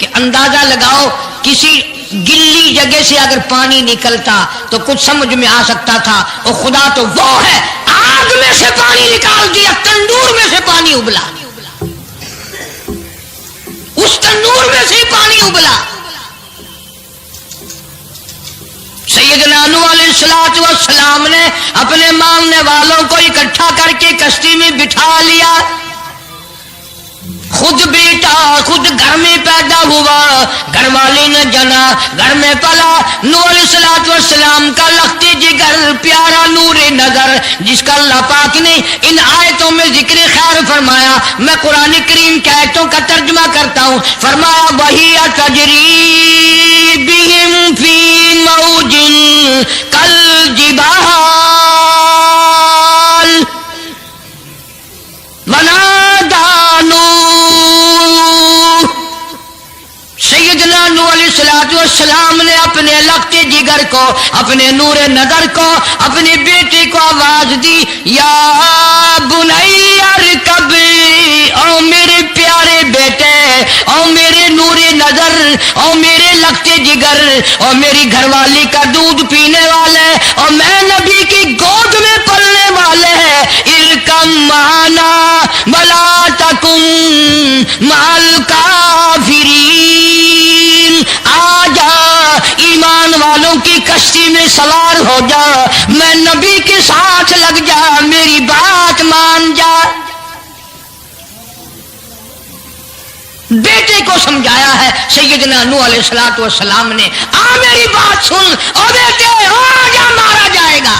کہ اندازہ لگاؤ کسی گلی جگہ سے اگر پانی نکلتا تو کچھ سمجھ میں آ سکتا تھا، اور خدا تو وہ ہے آگ میں سے پانی نکال دیا، تندور میں سے پانی ابلا، اس تندور میں سے پانی ابلا۔ سیدنا نوح علیہ السلام نے اپنے ماننے والوں کو اکٹھا کر کے کشتی میں بٹھا لیا، خود بیٹا خود گھر میں پیدا ہوا، گھر والی نے جنا، گھر میں پلا۔ نوح علیہ السلام کا لخت جگر پیارا نور نظر، جس کا اللہ پاک نے ان آیتوں میں ذکر خیر فرمایا۔ میں قرآن کریم کی آیتوں کا ترجمہ کرتا ہوں۔ فرمایا وہی تجری بہم فی موج کالجبال ونادى نوح، سیدنا نوح علیہ السلام نے اپنے لخت جگر کو، اپنے نور نظر کو، اپنے بیٹے کو آواز دی، یا بنی ارکب، او میرے پیارے بیٹے، او میرے نور نظر، او میرے لخت جگر، او میری گھر والی کا دودھ پینے والے، اور میں نبی کی گود میں پلنے والے ہیں، ارکم معنا ولا تکن مع الکافرین، آ جا ایمان والوں کی کشتی میں سوار ہو جا، میں نبی کے ساتھ لگ جا، میری بات مان جا۔ بیٹے کو سمجھایا ہے سیدنا نوح علیہ السلام نے، آ میری بات سن، او بیٹے آ جا، مارا جائے گا۔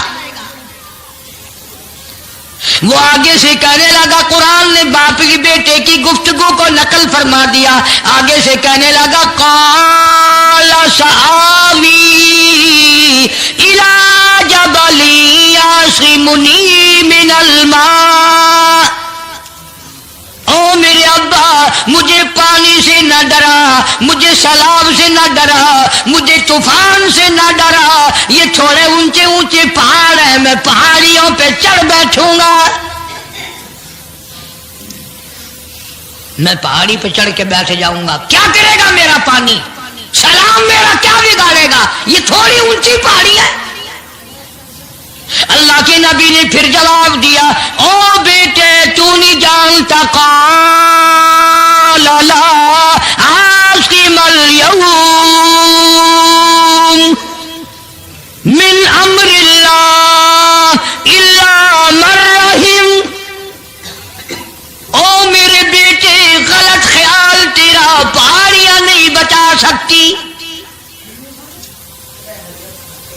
وہ آگے سے کہنے لگا، قرآن نے باپ کی بیٹے کی گفتگو کو نقل فرما دیا، آگے سے کہنے لگا قال سآوی الی جبل یعصمنی من الماء، او میرے ابا مجھے پانی سے نہ ڈرا، مجھے سیلاب سے نہ ڈرا، مجھے طوفان سے نہ ڈرا، یہ تھوڑے اونچے اونچے پہاڑ ہیں، میں پہاڑیوں پہ چڑھ بیٹھوں گا، میں پہاڑی پہ چڑھ کے بیٹھ جاؤں گا، کیا کرے گا میرا پانی، سلام میرا کیا بگاڑے گا، یہ تھوڑی اونچی پہاڑی ہے۔ اللہ کے نبی نے پھر جواب دیا، او بیٹے تو نہیں جانتا، قال لا عاصم اليوم من امر اللہ الا من رحم، او میرے بیٹے غلط خیال تیرا، پہاڑیاں نہیں بچا سکتی،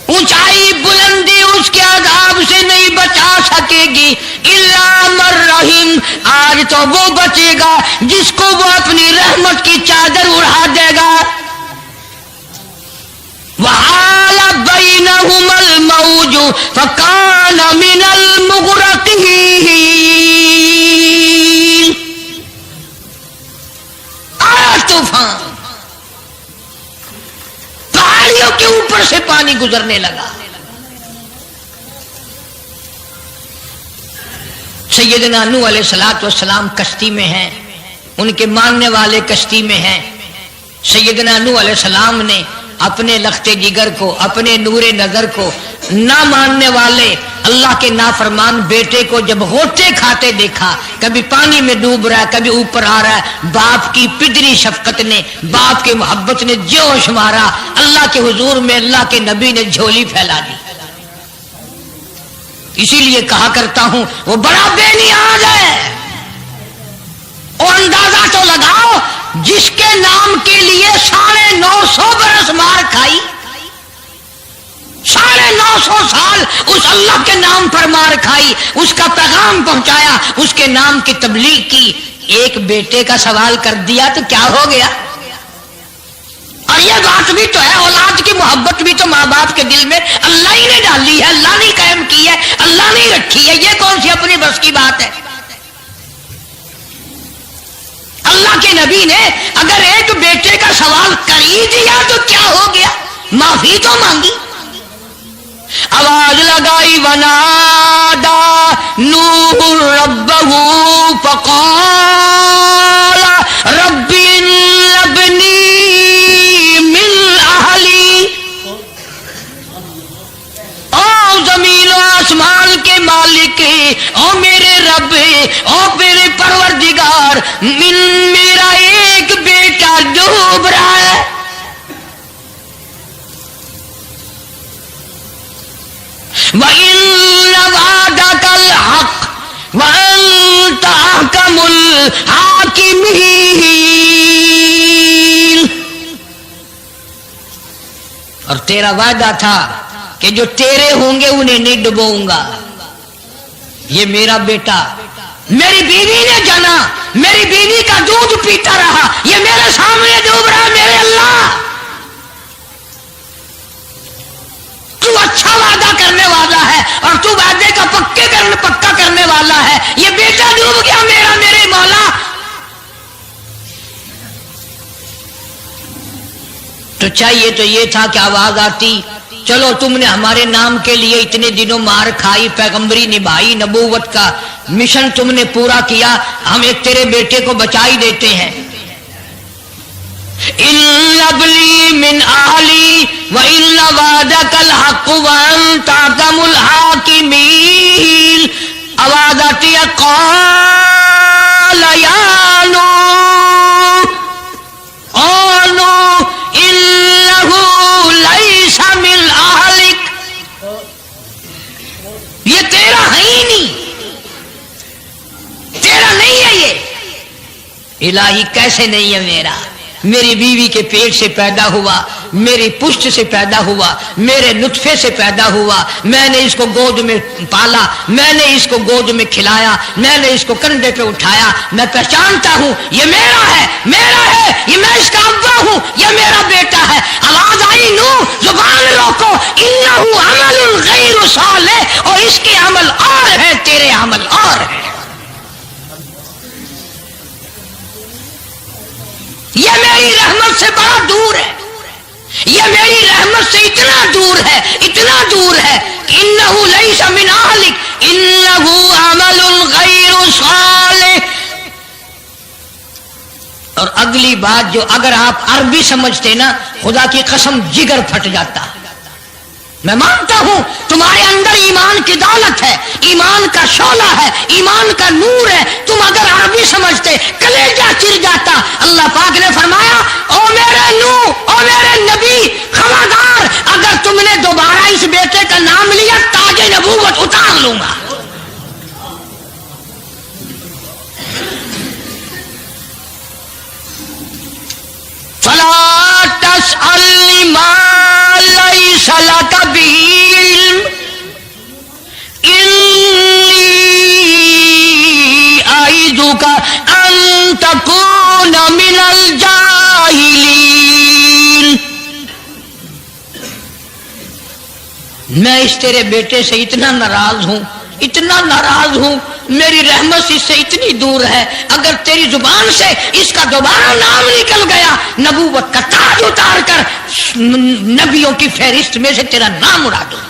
اونچائی بلندی اس کے عذاب سے نہیں بچا سکے گی، الا من رحم، آج تو وہ بچے گا جس کو وہ اپنی رحمت کی چادر اڑا دے گا۔ وحال بینہم الموج فکان من المغرقین، آیا طوفان، پہاڑیوں کے اوپر سے پانی گزرنے لگا۔ سیدنا نوح علیہ السلام کشتی میں ہیں، ان کے ماننے والے کشتی میں ہیں۔ سیدنا نوح علیہ السلام نے اپنے لخت جگر کو، اپنے نور نظر کو، نہ ماننے والے اللہ کے نافرمان بیٹے کو جب غوطے کھاتے دیکھا، کبھی پانی میں ڈوب رہا ہے، کبھی اوپر آ رہا ہے، باپ کی پدری شفقت نے، باپ کی محبت نے جوش مارا، اللہ کے حضور میں اللہ کے نبی نے جھولی پھیلا دی۔ اسی لیے کہا کرتا ہوں وہ بڑا بے نیاز ہے، اور اندازہ تو لگاؤ جس کے نام کے لیے 950 برس مار کھائی، 950 سال اس اللہ کے نام پر مار کھائی، اس کا پیغام پہنچایا، اس کے نام کی تبلیغ کی، ایک بیٹے کا سوال کر دیا تو کیا ہو گیا؟ اور یہ بات بھی تو ہے، اولاد کی محبت بھی تو ماں باپ کے دل میں اللہ ہی نے ڈالی ہے، اللہ نے قائم کی ہے، اللہ نے رکھی ہے، یہ کون سی اپنی بس کی بات ہے؟ اللہ کے نبی نے اگر ایک بیٹے کا سوال کر ہی دیا تو کیا ہو گیا، معافی تو مانگی، آواز لگائی، ونادا نوح ربہ فقال رب ابنی او میرے پروردگار میرا ایک بیٹا ڈوب رہا ہے. وَإِنَّ وَعْدَكَ الْحَقُّ وَأَنْتَ أَحْكَمُ الْحَاكِمِينَ. اور تیرا وعدہ تھا کہ جو تیرے ہوں گے انہیں نہیں ڈبوؤں گا. یہ میرا بیٹا میری بیوی نے جانا، میری بیوی کا دودھ پیتا رہا، یہ میرے سامنے ڈوب رہا. میرے اللہ تو اچھا وعدہ کرنے والا ہے اور تو وعدے کا پکا کرنے والا ہے. یہ بیٹا ڈوب گیا میرا، میرے مولا. تو چاہیے تو یہ تھا کہ آواز آتی چلو تم نے ہمارے نام کے لیے اتنے دنوں مار کھائی، پیغمبری نبھائی، نبوت کا مشن تم نے پورا کیا، ہم ایک تیرے بیٹے کو بچا ہی دیتے ہیں. ان ابلی من اہلی وان وعدک الحق وانت احکم الحاکمین. آواز آتی ہے قال یا نوح او نوح انہ لیس من اہلک. یہ تیرا ہے ہی نہیں، تیرا نہیں ہے. یہ الہی کیسے نہیں ہے میرا؟ میری بیوی کے پیٹ سے پیدا ہوا، میری پشت سے پیدا ہوا، میرے نطفے سے پیدا ہوا، میں نے اس کو گود میں پالا، میں نے اس کو گود میں کھلایا، میں نے اس کو کندھے پہ اٹھایا. میں پہچانتا ہوں یہ میرا ہے، میرا ہے، یہ میں اس کا ابا ہوں، یہ میرا بیٹا ہے. آواز آئی نو زبان روکو، انہ عمل غیر صالح، اور اس کے عمل اور ہے، تیرے عمل اور ہے. یہ میری رحمت سے بڑا دور ہے، یہ میری رحمت سے اتنا دور ہے، اتنا دور ہے کہ انہ لیس من اہلک انہ عمل غیر صالح. اور اگلی بات جو اگر آپ عربی سمجھتے نا، خدا کی قسم جگر پھٹ جاتا. میں مانتا ہوں تمہارے اندر ایمان کی دولت ہے، ایمان کا شعلہ ہے، ایمان کا نور ہے. تم اگر عربی سمجھتے کلیجہ چر جاتا. اللہ پاک نے فرمایا او میرے نوح، او میرے نبی، خبردار اگر تم نے دوبارہ اس بیٹے کا نام لیا تاج نبوت اتار لوں گا. فلا تسألنی ما لیس لک بہ علم انی اعظک ان تکون من الجاہلین. میں اس تیرے بیٹے سے اتنا ناراض ہوں، اتنا ناراض ہوں، میری رحمت اس سے اتنی دور ہے، اگر تیری زبان سے اس کا دوبارہ نام نکل گیا نبوت کا تاج اتار کر نبیوں کی فہرست میں سے تیرا نام اڑا دوں.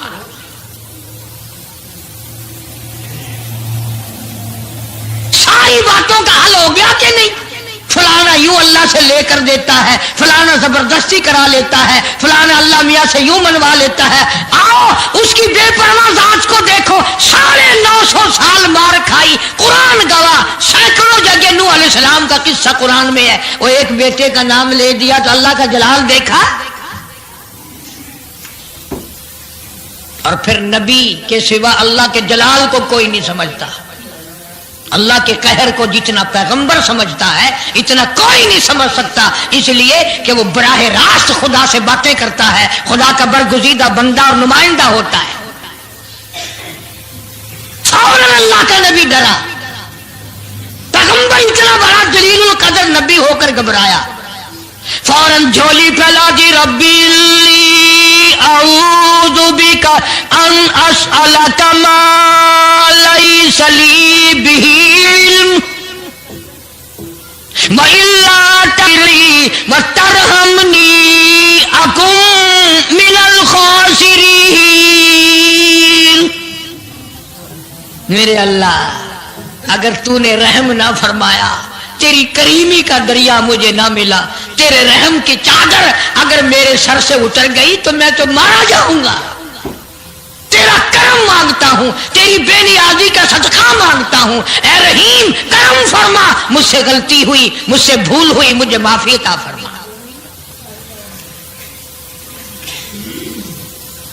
ساری باتوں کا حل ہو گیا کہ نہیں؟ فلانا یوں اللہ سے لے کر دیتا ہے، فلانا زبردستی کرا لیتا ہے، فلانا اللہ میاں سے یوں منوا لیتا ہے. آؤ اس کی بے پرواہ ذات کو دیکھو، 950 سال مار کھائی. قرآن گواہ، سینکڑوں جگہ نوح علیہ السلام کا قصہ قرآن میں ہے. وہ ایک بیٹے کا نام لے دیا تو اللہ کا جلال دیکھا. اور پھر نبی کے سوا اللہ کے جلال کو کوئی نہیں سمجھتا. اللہ کے قہر کو جتنا پیغمبر سمجھتا ہے اتنا کوئی نہیں سمجھ سکتا، اس لیے کہ وہ براہ راست خدا سے باتیں کرتا ہے، خدا کا برگزیدہ بندہ اور نمائندہ ہوتا ہے. فوراً اللہ کا نبی ڈرا، پیغمبر اتنا بڑا جلیل القدر نبی ہو کر گھبرایا، فوراً جھولی پھیلا دی، ربی اعوذ بک ان اسألک ما لیس لی بہ علم وإلا تغفر وترحمنی اکن من الخاسرین. میرے اللہ اگر تو نے رحم نہ فرمایا، تیری کریمی کا دریا مجھے نہ ملا، تیرے رحم کی چادر اگر میرے سر سے اتر گئی تو میں تو مارا جاؤں گا. تیرا کرم مانگتا ہوں، تیری بے نیازی کا صدقہ مانگتا ہوں، اے رحیم کرم فرما، مجھ سے غلطی ہوئی، مجھ سے بھول ہوئی، مجھے معافی عطا فرما۔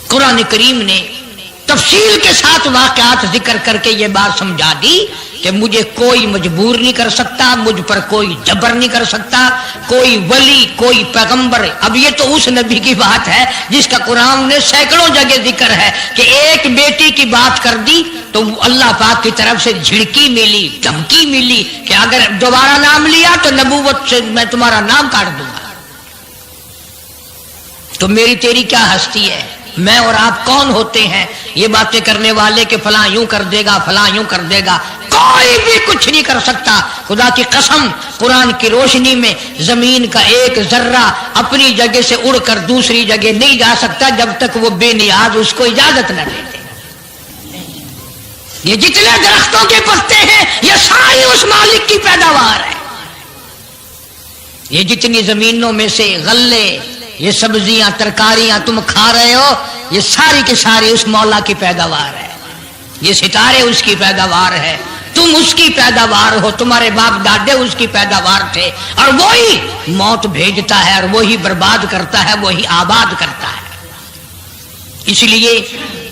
قرآن کریم نے تفصیل کے ساتھ واقعات ذکر کر کے یہ بات سمجھا دی کہ مجھے کوئی مجبور نہیں کر سکتا، مجھ پر کوئی جبر نہیں کر سکتا، کوئی ولی، کوئی پیغمبر۔ اب یہ تو اس نبی کی بات ہے جس کا قرآن نے سینکڑوں جگہ ذکر ہے کہ ایک بیٹی کی بات کر دی تو اللہ پاک کی طرف سے جھڑکی ملی، دھمکی ملی کہ اگر دوبارہ نام لیا تو نبوت سے میں تمہارا نام کاٹ دوں گا۔ تو میری تیری کیا ہستی ہے؟ میں اور آپ کون ہوتے ہیں یہ باتیں کرنے والے کہ فلاں یوں کر دے گا، فلاں یوں کر دے گا؟ کوئی بھی کچھ نہیں کر سکتا۔ خدا کی قسم، قرآن کی روشنی میں زمین کا ایک ذرہ اپنی جگہ سے اڑ کر دوسری جگہ نہیں جا سکتا جب تک وہ بے نیاز اس کو اجازت نہ دے دے۔ یہ جتنے درختوں کے پتے ہیں یہ ساری اس مالک کی پیداوار ہے۔ یہ جتنی زمینوں میں سے غلے، یہ سبزیاں، ترکاریاں تم کھا رہے ہو، یہ ساری کی ساری اس مولا کی پیداوار ہے۔ یہ ستارے اس کی پیداوار ہے، تم اس کی پیداوار ہو، تمہارے باپ دادے اس کی پیداوار تھے، اور وہی موت بھیجتا ہے اور وہی برباد کرتا ہے، وہی آباد کرتا ہے۔ اس لیے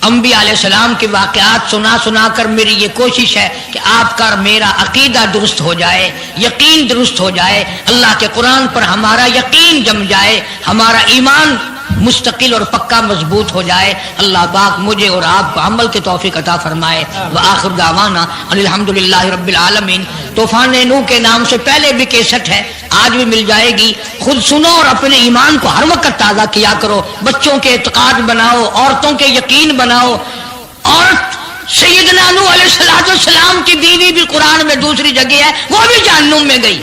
انبیاء علیہ السلام کے واقعات سنا سنا کر میری یہ کوشش ہے کہ آپ کا اور میرا عقیدہ درست ہو جائے، یقین درست ہو جائے، اللہ کے قرآن پر ہمارا یقین جم جائے، ہمارا ایمان مستقل اور پکا مضبوط ہو جائے۔ اللہ پاک مجھے اور آپ کو عمل کی توفیق عطا فرمائے۔ وآخر دعوانا ان الحمدللہ رب العالمین۔ طوفان نوح کے نام سے پہلے بھی کیسٹ ہے، آج بھی مل جائے گی، خود سنو اور اپنے ایمان کو ہر وقت تازہ کیا کرو۔ بچوں کے اعتقاد بناؤ، عورتوں کے یقین بناؤ۔ اور سیدنا نوح علیہ السلام کی بیوی بھی قرآن میں دوسری جگہ ہے، وہ بھی جہنم میں گئی،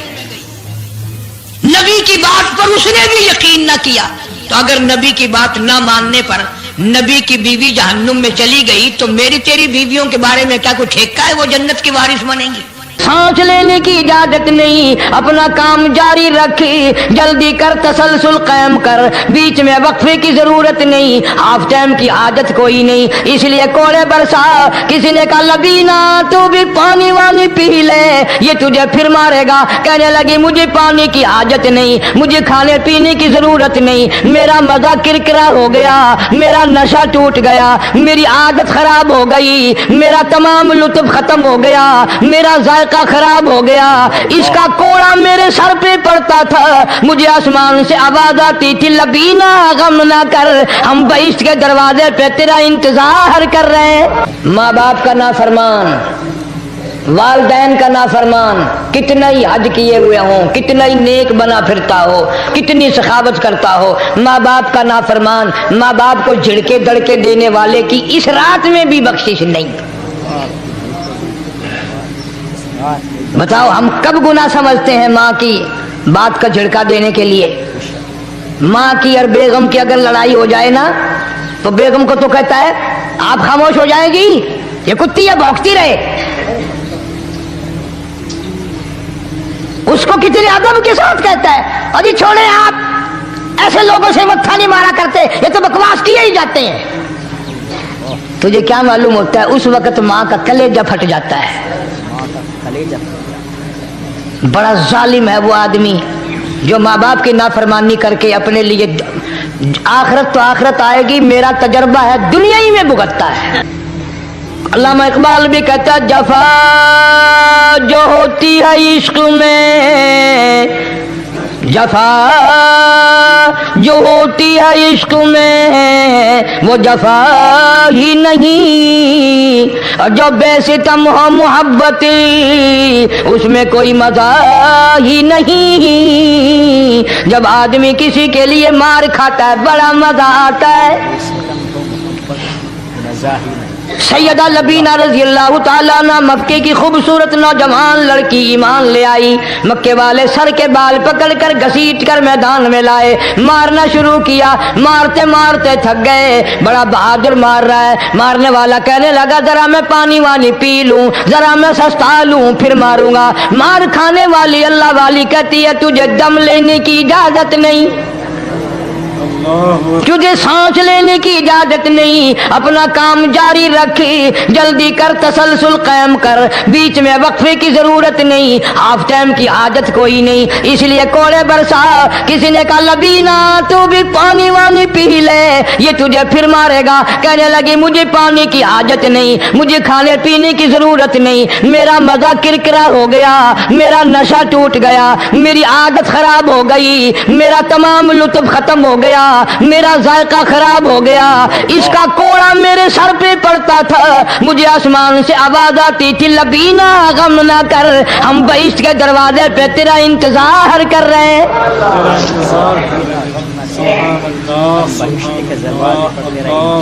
نبی کی بات پر اس نے بھی یقین نہ کیا۔ تو اگر نبی کی بات نہ ماننے پر نبی کی بیوی جہنم میں چلی گئی تو میری تیری بیویوں کے بارے میں کیا کوئی ٹھیکہ ہے وہ جنت کی وارث بنیں گی؟ سانس لینے کی اجازت نہیں، اپنا کام جاری رکھی، جلدی کر، تسلسل قائم کر، بیچ میں وقفے کی ضرورت نہیں، ہاف ٹائم کی عادت کوئی نہیں۔ اس لیے کوڑے برسا، کسی نے کہا لبینا تو بھی پانی وانی پی لے، یہ تجھے پھر مارے گا۔ کہنے لگی مجھے پانی کی حاجت نہیں، مجھے کھانے پینے کی ضرورت نہیں، میرا مزہ کرکرا ہو گیا، میرا نشہ ٹوٹ گیا، میری عادت خراب ہو گئی، میرا تمام لطف ختم ہو گیا، میرا ذائقہ خراب ہو گیا، اس کا کوڑا میرے سر پہ پڑتا تھا، مجھے آسمان سے آواز آتی تھی لبینا غم نہ کر، ہم بہشت کے دروازے پہ تیرا انتظار کر رہے ہیں۔ ماں باپ کا نافرمان، والدین کا نافرمان، کتنا ہی حج کیے ہوئے ہوں، کتنا ہی نیک بنا پھرتا ہو، کتنی سخاوت کرتا ہو، ماں باپ کا نافرمان، ماں باپ کو جھڑکے دڑکے دینے والے کی اس رات میں بھی بخشش نہیں۔ بتاؤ ہم کب گناہ سمجھتے ہیں ماں کی بات کا جھڑکا دینے کے لیے؟ ماں کی اور بیگم کی اگر لڑائی ہو جائے نا تو بیگم کو تو کہتا ہے آپ خاموش ہو جائیں گی، یہ کتی ہے بھونکتی رہے۔ اس کو کتنے ادب کے ساتھ کہتا ہے ابھی چھوڑے آپ، ایسے لوگوں سے متھا نہیں مارا کرتے، یہ تو بکواس کیے ہی جاتے ہیں۔ تجھے کیا معلوم ہوتا ہے اس وقت ماں کا کلیجہ پھٹ جاتا ہے۔ بڑا ظالم ہے وہ آدمی جو ماں باپ کی نافرمانی کر کے اپنے لیے آخرت تو آخرت آئے گی، میرا تجربہ ہے دنیا ہی میں بھگتتا ہے۔ علامہ اقبال بھی کہتا ہے جفا جو ہوتی ہے عشق میں، جفا جو ہوتی ہے عشق میں وہ جفا ہی نہیں، اور جو بے ستم ہو محبت اس میں کوئی مزہ ہی نہیں۔ جب آدمی کسی کے لیے مار کھاتا ہے بڑا مزہ آتا ہے۔ سیدہ لبینہ رضی اللہ تعالیٰ عنہ مکے کی خوبصورت نوجوان لڑکی ایمان لے آئی، مکے والے سر کے بال پکڑ کر گھسیٹ کر میدان میں لائے، مارنا شروع کیا، مارتے مارتے تھک گئے، بڑا بہادر مار رہا ہے۔ مارنے والا کہنے لگا ذرا میں پانی وانی پی لوں، ذرا میں سستا لوں پھر ماروں گا۔ مار کھانے والی اللہ والی کہتی ہے تجھے دم لینے کی اجازت نہیں۔ تجھے سانس لینے کی اجازت نہیں، اپنا کام جاری رکھ، جلدی کر تسلسل قائم کر، بیچ میں وقفے کی ضرورت نہیں، ہاف ٹائم کی حاجت کوئی نہیں، اس لیے کوڑے برسا۔ کسی نے کہا لبینا تو بھی پانی وانی پی لے، یہ تجھے پھر مارے گا۔ کہنے لگی مجھے پانی کی حاجت نہیں، مجھے کھانے پینے کی ضرورت نہیں، میرا مزہ کرکرا ہو گیا، میرا نشہ ٹوٹ گیا، میری عادت خراب ہو گئی، میرا تمام لطف ختم ہو گیا، میرا ذائقہ خراب ہو گیا، اس کا کوڑا میرے سر پہ پڑتا تھا، مجھے آسمان سے آواز آتی تھی لبینا غم نہ کر، ہم بہشت کے دروازے پہ تیرا انتظار کر رہے ہیں۔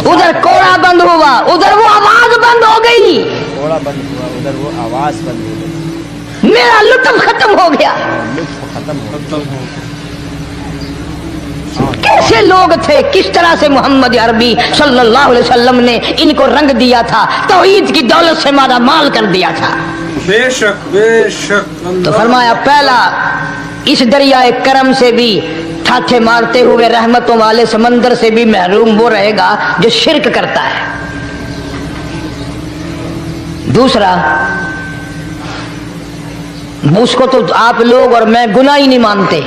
ادھر کوڑا بند ہوا، ادھر وہ آواز بند ہو گئی، میرا لطف ختم ہو گیا۔ کیسے لوگ تھے، کس طرح سے محمد عربی صلی اللہ علیہ وسلم نے ان کو رنگ دیا تھا، توحید کی دولت سے مالا مال کر دیا تھا۔ بے شک بے شک۔ تو فرمایا پہلا اس دریائے کرم سے بھی ٹھاٹھے مارتے ہوئے رحمتوں والے سمندر سے بھی محروم وہ رہے گا جو شرک کرتا ہے۔ دوسرا، اس کو تو آپ لوگ اور میں گناہ ہی نہیں مانتے،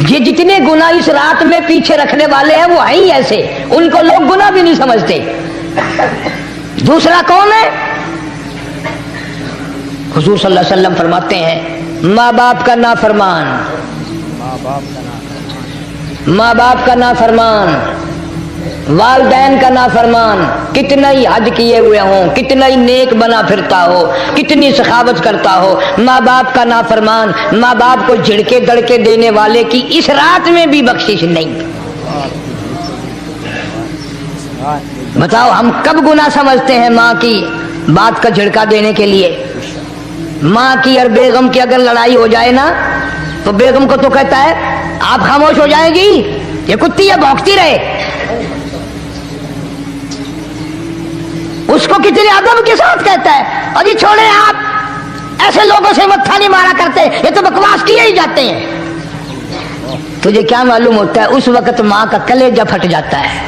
یہ جتنے گناہ اس رات میں پیچھے رکھنے والے ہیں وہ ہیں ہی ایسے، ان کو لوگ گناہ بھی نہیں سمجھتے۔ دوسرا کون ہے؟ حضور صلی اللہ علیہ وسلم فرماتے ہیں ماں باپ کا نافرمان، ماں باپ کا نافرمان، والدین کا نافرمان، کتنا ہی حج کیے ہوئے ہوں، کتنا ہی نیک بنا پھرتا ہو، کتنی سخاوت کرتا ہو، ماں باپ کا نافرمان، ماں باپ کو جھڑکے دڑکے دینے والے کی اس رات میں بھی بخشش نہیں۔ بتاؤ ہم کب گناہ سمجھتے ہیں ماں کی بات کا جھڑکا دینے کے لیے؟ ماں کی اور بیگم کی اگر لڑائی ہو جائے نا تو بیگم کو تو کہتا ہے آپ خاموش ہو جائیں گی، یہ کتی ہے بھونکتی رہے۔ اس کو کتنے ادب کے ساتھ کہتا ہے اور یہ چھوڑے آپ ایسے لوگوں سے متھا نہیں مارا کرتے، یہ تو بکواس کیے ہی جاتے ہیں۔ تجھے کیا معلوم ہوتا ہے اس وقت ماں کا کلیجہ پھٹ جاتا ہے۔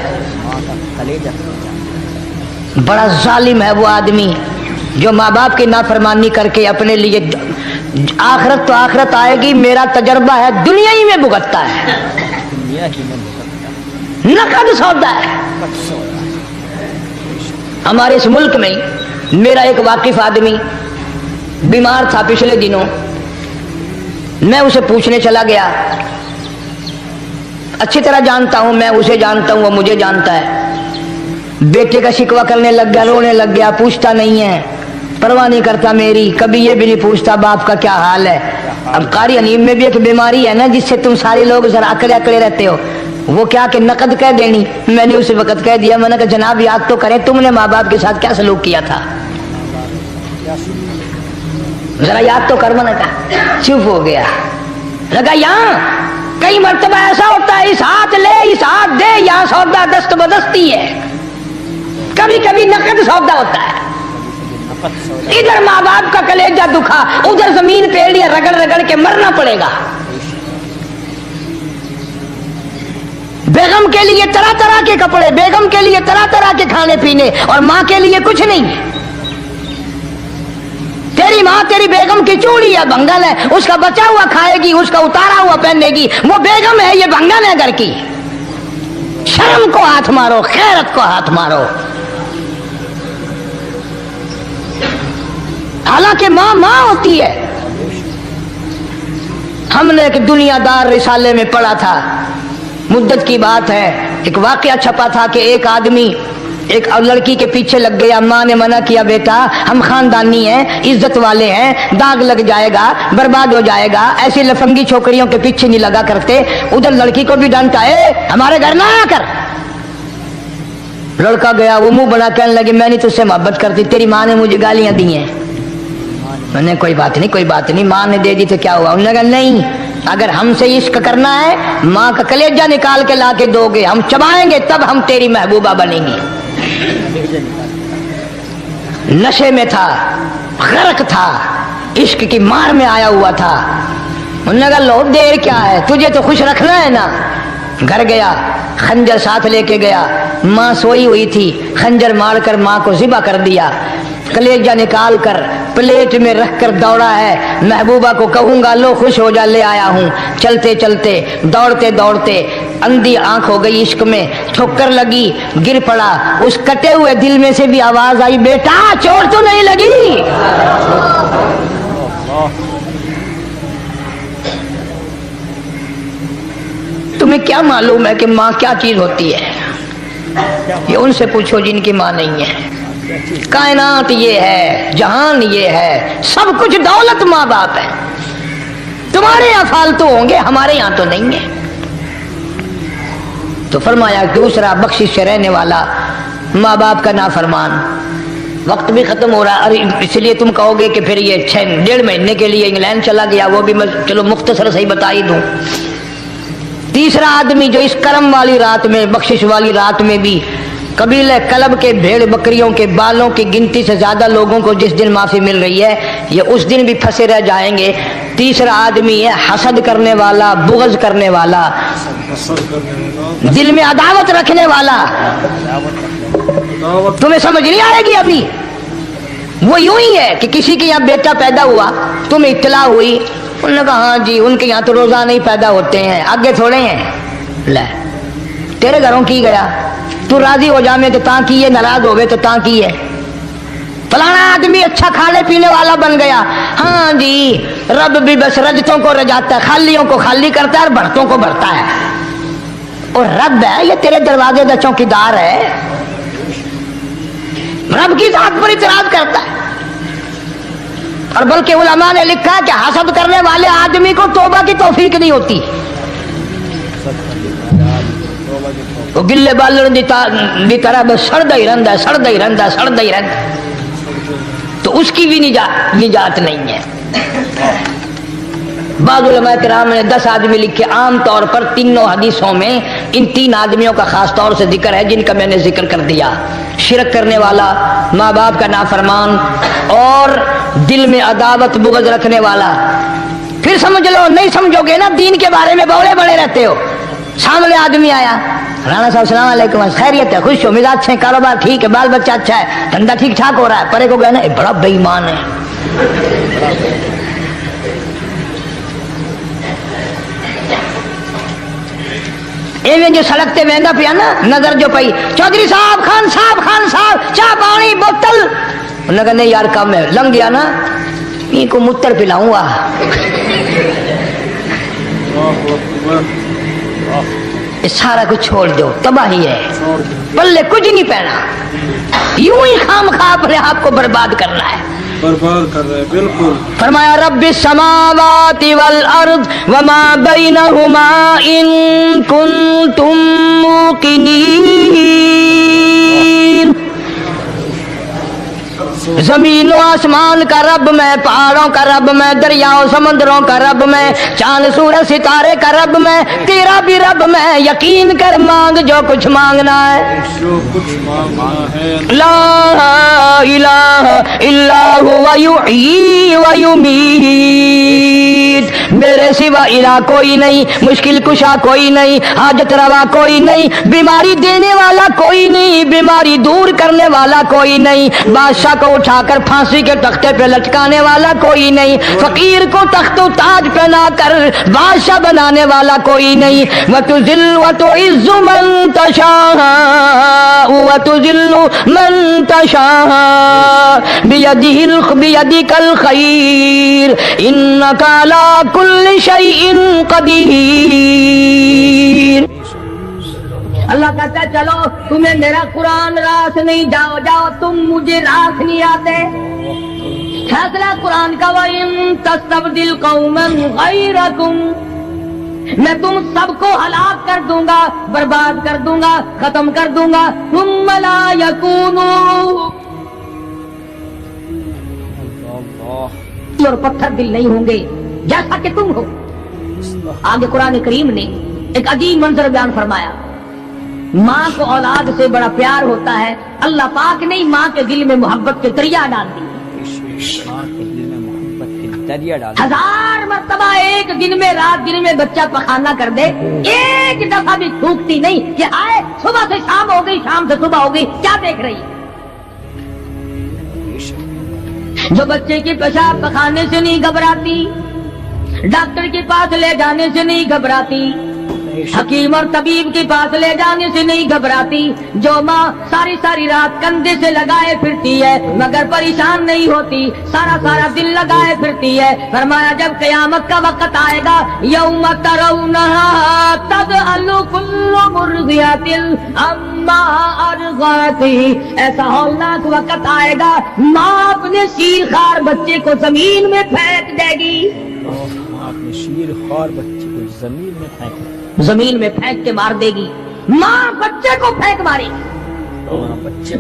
بڑا ظالم ہے وہ آدمی جو ماں باپ کی نافرمانی کر کے اپنے لیے آخرت تو آخرت آئے گی، میرا تجربہ ہے دنیا ہی میں بھگتتا ہے، نقد سودا ہے۔ ہمارے اس ملک میں میرا ایک واقف آدمی بیمار تھا پچھلے دنوں، میں اسے پوچھنے چلا گیا، اچھی طرح جانتا ہوں، میں اسے جانتا ہوں وہ مجھے جانتا ہے۔ بیٹے کا شکوہ کرنے لگ گیا، رونے لگ گیا، پوچھتا نہیں ہے، پرواہ نہیں کرتا میری، کبھی یہ بھی نہیں پوچھتا باپ کا کیا حال ہے۔ اب قاری حنیف میں بھی ایک بیماری ہے نا جس سے تم سارے لوگ ذرا اکڑے اکڑے رہتے ہو، وہ کیا کہ نقد کہہ دینی۔ میں نے اسی وقت کہہ دیا، میں نے کہا جناب یاد تو کریں تم نے ماں باپ کے ساتھ کیا سلوک کیا تھا، ذرا یاد تو کر۔ میں نے کہا چپ ہو گیا، لگا یہاں کئی مرتبہ ایسا ہوتا ہے اس ہاتھ لے اس ہاتھ دے، یہاں سودا دست بدستی ہے، کبھی کبھی نقد سودا ہوتا ہے۔ ادھر ماں باپ کا کلیجہ دکھا، ادھر زمین پہ لیا رگڑ رگڑ کے مرنا پڑے گا۔ بیگم کے لیے طرح طرح کے کپڑے، بیگم کے لیے طرح طرح کے کھانے پینے، اور ماں کے لیے کچھ نہیں۔ تیری ماں تیری بیگم کی چوڑی ہے، بنگل ہے، اس کا بچا ہوا کھائے گی، اس کا اتارا ہوا پہنے گی، وہ بیگم ہے، یہ بنگل ہے گھر کی۔ شرم کو ہاتھ مارو، خیرت کو ہاتھ مارو۔ حالانکہ ماں ماں ہوتی ہے۔ ہم نے ایک دنیا دار رسالے میں پڑھا تھا، مدت کی بات ہے، ایک واقعہ چھپا تھا کہ ایک آدمی ایک لڑکی کے پیچھے لگ گیا، ماں نے منع کیا بیٹا ہم خاندانی ہیں، عزت والے ہیں، داغ لگ جائے گا، برباد ہو جائے گا، ایسی لفنگی چھوکریوں کے پیچھے نہیں لگا کرتے۔ ادھر لڑکی کو بھی ڈانٹا، ہمارے گھر نہ آیا کر۔ لڑکا گیا، وہ منہ بنا کہنے لگے میں نہیں تجھ سے محبت کرتی، تیری ماں نے مجھے گالیاں دی ہیں۔ میں نے کوئی بات نہیں کوئی بات نہیں، ماں نے دے دی تو کیا ہوا؟ انہوں نے کہا نہیں، اگر ہم سے عشق کرنا ہے ماں کا کلیجہ نکال کے لا کے دو گے، ہم چبائیں گے تب ہم تیری محبوبہ بنیں گی۔ نشے میں تھا، غرق تھا، عشق کی مار میں آیا ہوا تھا، انہوں نے کہا لو دیر کیا ہے، تجھے تو خوش رکھنا ہے نا۔ گھر گیا، خنجر ساتھ لے کے گیا، ماں سوئی ہوئی تھی، خنجر مار کر ماں کو ذبح کر دیا، کلیجہ نکال کر پلیٹ میں رکھ کر دوڑا ہے، محبوبہ کو کہوں گا لو خوش ہو جا، لے آیا ہوں۔ چلتے چلتے دوڑتے دوڑتے اندھی آنکھ ہو گئی عشق میں، ٹھوکر لگی، گر پڑا، اس کٹے ہوئے دل میں سے بھی آواز آئی، بیٹا چوٹ تو نہیں لگی؟ تمہیں کیا معلوم ہے کہ ماں کیا چیز ہوتی ہے؟ یہ ان سے پوچھو جن کی ماں نہیں ہے۔ کائنات یہ ہے، جہان یہ ہے، سب کچھ دولت ماں باپ ہے۔ تمہارے یہاں فالتو ہوں گے، ہمارے یہاں تو نہیں ہے۔ تو فرمایا دوسرا بخشش سے رہنے والا ماں باپ کا نافرمان۔ وقت بھی ختم ہو رہا ہے، اس لیے تم کہو گے کہ پھر یہ 1.5 مہینے کے لیے انگلینڈ چلا گیا، وہ بھی میں چلو مختصر سے ہی بتا ہی دوں۔ تیسرا آدمی جو اس کرم والی رات میں، بخشش والی رات میں بھی قبیلہ کلب کے بھیڑ بکریوں کے بالوں کی گنتی سے زیادہ لوگوں کو جس دن معافی مل رہی ہے، یہ اس دن بھی پھنسے رہ جائیں گے۔ تیسرا آدمی ہے حسد کرنے والا، بغض کرنے والا، دل میں عداوت رکھنے والا۔ تمہیں سمجھ نہیں آئے گی ابھی؟ وہ یوں ہی ہے کہ کسی کے یہاں بیٹا پیدا ہوا، تمہیں اطلاع ہوئی، انہوں نے کہا ہاں جی ان کے یہاں تو روزانہ ہی پیدا ہوتے ہیں، آگے تھوڑے ہیں۔ لے تیرے گھروں کی گیا، تو راضی ہو جا میں تو تاں کی ہے، ناراض ہوئے تو تاں کی ہے۔ فلانا آدمی اچھا کھانے پینے والا بن گیا، ہاں جی رب بھی بس رجتوں کو رجاتا ہے، خالیوں کو خالی کرتا ہے اور بھرتوں کو بھرتا ہے۔ اور رب ہے یہ تیرے دروازے کا چوکیدار ہے، رب کی ذات پر اعتراض کرتا ہے۔ اور بلکہ علماء نے لکھا کہ حسد کرنے والے آدمی کو توبہ کی توفیق نہیں ہوتی، وہ گلے بالن دی طرح بس سڑدا ہی رہندا ہے، سڑدا ہی رہندا ہے، سڑدا ہی رہندا ہے، تو اس کی بھی نجات نہیں ہے۔ بعض علماء کرام نے 10 آدمی لکھے، عام طور پر تینوں حدیثوں میں ان 3 آدمیوں کا خاص طور سے ذکر ہے جن کا میں نے ذکر کر دیا، شرک کرنے والا، ماں باپ کا نافرمان، اور دل میں عداوت بغض رکھنے والا۔ پھر سمجھ لو، نہیں سمجھو گے نا دین کے بارے میں بولے بڑے رہتے ہو۔ سامنے آدمی آیا، رانا صاحب السلام علیکم، خیریت ہے، خوش ہو مزاج سے، کاروبار ٹھیک ہے، بال بچہ اچھا ہے، دھندا ٹھیک ٹھاک ہو رہا ہے، پرے کو گیا نا بڑا بے ایمان ہے۔ ایویں جو سڑک تے ویندا پیا نا، نظر جو پئی، چودھری صاحب، خان صاحب چاہ پانی بوتل، انہوں نے کہا نہیں یار کم ہے، لنگ گیا نا ان کو متر پلاؤں گا۔ سارا کچھ چھوڑ دو، تباہی ہے، پلے کچھ نہیں پہنا، یوں ہی خام خواہ اپنے آپ کو برباد کرنا ہے، برباد کر رہے ہیں بالکل۔ فرمایا رب السماوات والارض وما بینہما ان کنتم موقنین، زمین و آسمان کا رب میں، پہاڑوں کا رب میں، دریاؤں سمندروں کا رب میں، چاند سورج ستارے کا رب میں، تیرا بھی رب میں، یقین کر مانگ جو کچھ مانگنا ہے، جو کچھ مانگنا ہے، لا الہ الا ہوا یحیی و یمیت، میرے سوا الہ کوئی نہیں، مشکل کشا کوئی نہیں، حاجت روا کوئی نہیں، بیماری دینے والا کوئی نہیں، بیماری دور کرنے والا کوئی نہیں، بادشاہ کو اٹھا کر پھانسی کے تختے پہ لٹکانے والا کوئی نہیں، فقیر کو تخت و تاج پہنا کر بادشاہ بنانے والا کوئی نہیں، وَتُذِلُّ وَتُعِزُّ مَن تَشَاءُ وَتُذِلُّ مَن تَشَاءُ بِيَدِكَ الْخَيْرُ إِنَّكَ عَلَى كُلِّ شَيْءٍ قَدِيرٌ۔ اللہ کہتا ہے چلو تمہیں میرا قرآن راس نہیں، جاؤ جاؤ تم مجھے راس نہیں آتے، فیصلہ قرآن کا وَإِن تَسْتَبْدِلْ قَوْمًا غَيْرَكُمْ، میں تم سب کو ہلاک کر دوں گا، برباد کر دوں گا، ختم کر دوں گا، ثُمَّ لَا يَكُونُوا، اور پتھر دل نہیں ہوں گے جیسا کہ تم ہو۔ آگے قرآن کریم نے ایک عجیب منظر بیان فرمایا، ماں کو اولاد سے بڑا پیار ہوتا ہے، اللہ پاک نے ماں کے دل میں محبت کے دریا ڈال دی، دریا ڈال 1000 مرتبہ ایک دن میں رات دن میں بچہ پخانہ کر دے، ایک دفعہ بھی تھوکتی نہیں کہ آئے صبح سے شام ہو گئی شام سے صبح ہو گئی کیا دیکھ رہی ہے؟ جو بچے کے پیشاب پخانے سے نہیں گھبراتی، ڈاکٹر کے پاس لے جانے سے نہیں گھبراتی، حکیم اور طبیب کے پاس لے جانے سے نہیں گھبراتی، جو ماں ساری ساری رات کندھے سے لگائے پھرتی ہے مگر پریشان نہیں ہوتی، سارا سارا دن لگائے پھرتی ہے، فرمایا جب قیامت کا وقت آئے گا یوم ترونہا تذہل کل مرضعۃ عما ارضعت، ایسا ہولناک وقت آئے گا ماں اپنے شیر خوار بچے کو زمین میں پھینک دے گی، اپنے شیر خوار بچے کو زمین میں پھینک زمین میں پھینک کے مار دے گی، ماں بچے کو پھینک مارے گی،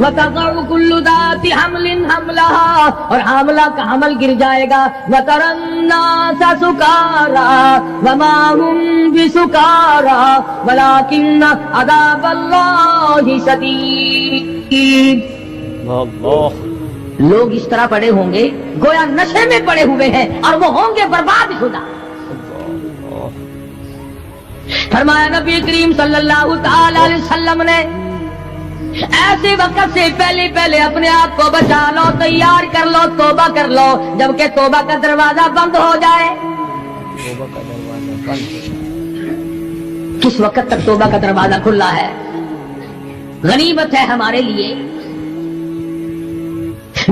وَتَضَعُ كُلُّ ذَاتِ حَمْلٍ حَمْلَهَا، اور حاملہ کا حمل گر جائے گا، وَتَرَى النَّاسَ سُكَارَىٰ وَمَا هُمْ بِسُكَارَىٰ وَلَٰكِنَّ عَذَابَ اللَّهِ شَدِيدٌ۔ لوگ اس طرح پڑے ہوں گے گویا نشے میں پڑے ہوئے ہیں اور وہ ہوں گے برباد شدہ۔ فرمایا نبی کریم صلی اللہ تعالی علیہ وسلم نے ایسے وقت سے پہلے پہلے اپنے آپ کو بچا لو، تیار کر لو، توبہ کر لو، جبکہ توبہ کا دروازہ بند ہو جائے۔ کس وقت تک توبہ کا دروازہ کھلا ہے؟ غنیمت ہے ہمارے لیے۔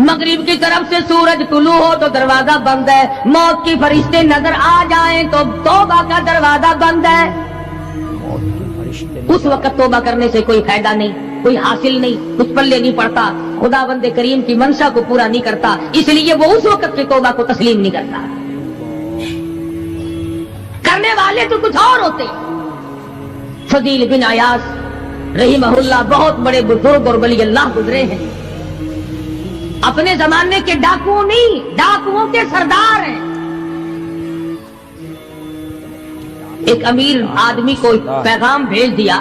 مغرب کی طرف سے سورج طلوع ہو تو دروازہ بند ہے، موت کے فرشتے نظر آ جائیں تو توبہ کا دروازہ بند ہے۔ اس وقت توبہ کرنے سے کوئی فائدہ نہیں، کوئی حاصل نہیں، کچھ پلے نہیں پڑتا، خدا بند کریم کی منشا کو پورا نہیں کرتا، اس لیے وہ اس وقت کی توبہ کو تسلیم نہیں کرتا۔ کرنے والے تو کچھ اور ہوتے۔ فضیل بن عیاض رحمہ اللہ بہت بڑے بزرگ اور ولی اللہ گزرے ہیں، اپنے زمانے کے ڈاکو نہیں، ڈاکوؤں کے سردار ہیں۔ ایک امیر آدمی کو پیغام بھیج دیا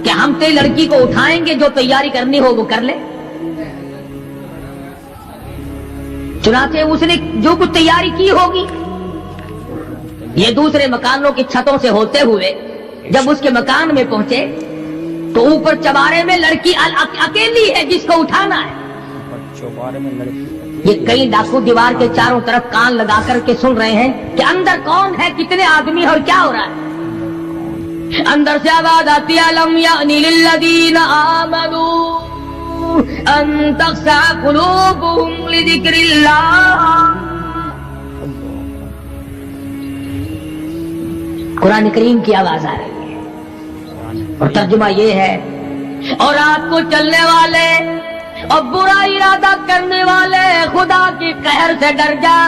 کہ ہم تیری لڑکی کو اٹھائیں گے، جو تیاری کرنی ہو وہ کر لے۔ چنانچہ اس نے جو کچھ تیاری کی ہوگی، یہ دوسرے مکانوں کی چھتوں سے ہوتے ہوئے جب اس کے مکان میں پہنچے تو اوپر چوارے میں لڑکی اکیلی ہے جس کو اٹھانا ہے۔ یہ کئی ڈاکو دیوار کے چاروں طرف کان لگا کر کے سن رہے ہیں کہ اندر کون ہے، کتنے آدمی اور کیا ہو رہا ہے۔ اندر سے آواز آتی ہے لم یأن للذین آمنوا ان تخشع قلوبهم لذکر اللہ۔ قرآن کریم کی آواز آ رہی ہے اور ترجمہ یہ ہے، اور رات کو چلنے والے اور برا ارادہ کرنے والے خدا کی قہر سے ڈر جا۔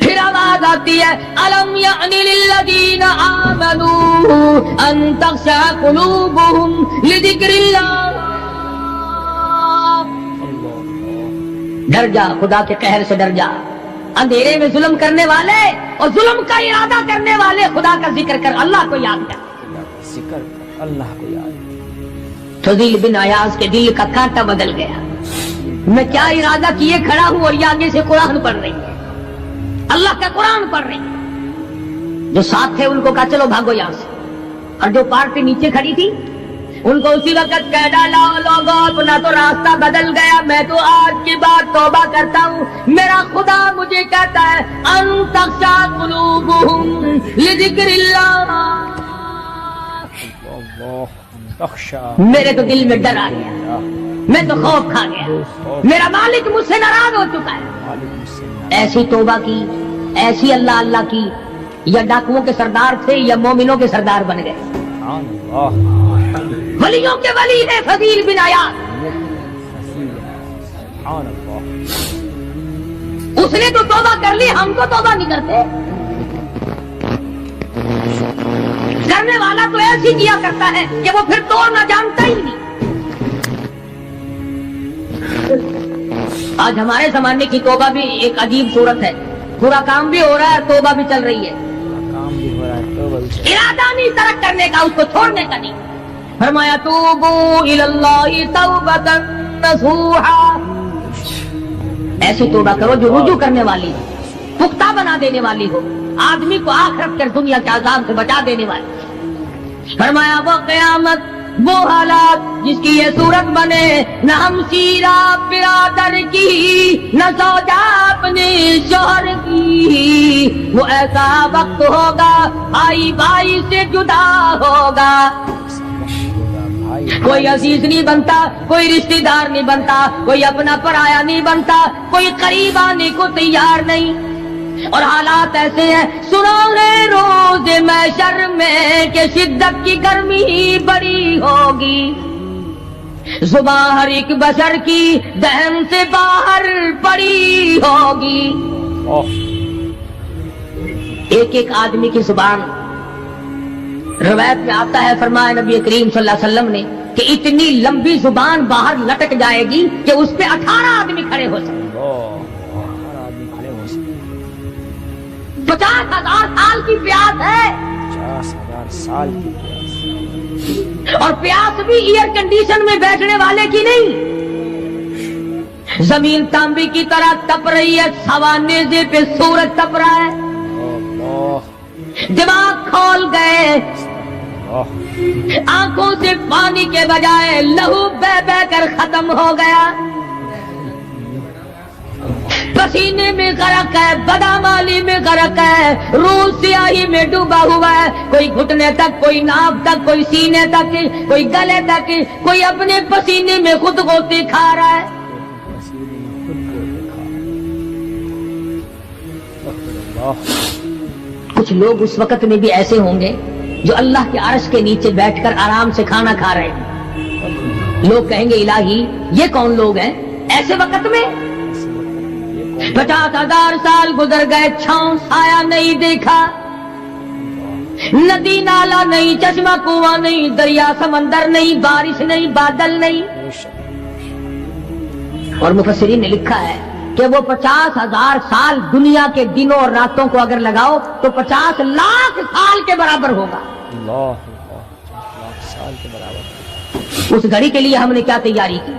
پھر آواز آتی ہے الم یأن للذین آمنوا ان تخشع قلوبهم لذکر اللہ۔ ڈر جا، خدا کے قہر سے ڈر جا۔ اندھیرے میں ظلم کرنے والے اور ظلم کا ارادہ کرنے والے خدا کا ذکر کر، اللہ کو یاد کر، ذکر اللہ کو یاد۔ فضیل بن عیاض کے دل کا کانٹا بدل گیا، میں کیا ارادہ کیے کھڑا ہوں اور یہ آگے سے قرآن پڑھ رہی ہے، اللہ کا قرآن پڑھ رہی ہے۔ جو ساتھ تھے ان کو کہا چلو بھاگو یہاں سے، اور جو پارٹی نیچے کھڑی تھی ان کو اسی وقت کہہ ڈالا لوگوں اپنا تو راستہ بدل گیا، میں تو آج کی بات توبہ کرتا ہوں، میرا خدا مجھے کہتا ہے ان تخشع قلوبهم لذکر اللہ۔ میرے تو دل میں ڈر آ گیا، میں تو خوف کھا گیا، میرا مالک مجھ سے ناراض ہو چکا ہے۔ ایسی توبہ کی، ایسی اللہ اللہ کی، یا ڈاکوؤں کے سردار تھے یا مومنوں کے سردار بن گئے۔ ولیوں کے ولی ہے فضیل بن عیاض۔ اس نے تو توبہ کر لی، ہم تو توبہ نہیں کرتے۔ کرنے والا تو ایسی کیا کرتا ہے کہ وہ پھر توڑنا جانتا ہی نہیں۔ آج ہمارے زمانے کی توبہ بھی ایک عجیب صورت ہے، پورا کام بھی ہو رہا ہے، توبہ بھی چل رہی ہے، ارادہ نہیں ترک کرنے کا، اس کو چھوڑنے کا نہیں۔ فرمایا توبوا الی اللہ توبۃ نصوحا، ایسی توبہ کرو جو رجوع کرنے والی ہو، پختہ بنا دینے والی ہو، آدمی کو آخرت کے دنیا کے عذاب سے بچا دینے والی۔ فرمایا وہ قیامت، وہ حالات جس کی یہ صورت بنے، نہ ہم سیرا برادر کی، نہ زوجہ اپنے شوہر کی، وہ ایسا وقت ہوگا بھائی بھائی سے جدا ہوگا، کوئی عزیز نہیں بنتا، کوئی رشتہ دار نہیں بنتا، کوئی اپنا پرایا نہیں بنتا، کوئی قریب آنے کو تیار نہیں۔ اور حالات ایسے ہیں، سنو گے روز محشر میں کہ شدت کی گرمی بڑی ہوگی، زبان ہر ایک بشر کی دہن سے باہر پڑی ہوگی۔ ایک ایک آدمی کی زبان، روایت میں آتا ہے، فرمایا نبی کریم صلی اللہ علیہ وسلم نے کہ اتنی لمبی زبان باہر لٹک جائے گی کہ اس پہ 18 آدمی کھڑے ہو سکتے، 50,000 سال کی پیاس ہے، 50,000 سال کی پیاس، اور پیاس بھی ایئر کنڈیشن میں بیٹھنے والے کی نہیں، زمین تانبے کی طرح تپ رہی ہے، سوانے پہ سورج تپ رہا ہے، دماغ کھول گئے، آنکھوں سے پانی کے بجائے لہو بہ بہ کر ختم ہو گیا، پسینے میں غرق ہے، بدامالی میں غرق ہے، روح سیاہی میں ڈوبا ہوا ہے، کوئی گھٹنے تک، کوئی ناف تک، کوئی سینے تک، کوئی گلے تک، کوئی اپنے پسینے میں خود غوطے کھا رہا ہے۔ کچھ لوگ اس وقت میں بھی ایسے ہوں گے جو اللہ کے عرش کے نیچے بیٹھ کر آرام سے کھانا کھا رہے ہیں، لوگ کہیں گے الہی یہ کون لوگ ہیں ایسے وقت میں؟ 50,000 سال گزر گئے، چھاؤں سایہ نہیں دیکھا، ندی نالا نہیں، چشمہ کنواں نہیں، دریا سمندر نہیں، بارش نہیں، بادل نہیں۔ اور مفسرین نے لکھا ہے کہ وہ 50,000 سال دنیا کے دنوں اور راتوں کو اگر لگاؤ تو 50 لاکھ سال کے برابر ہوگا۔ سال کے برابر۔ اس گھڑی کے لیے ہم نے کیا تیاری کی؟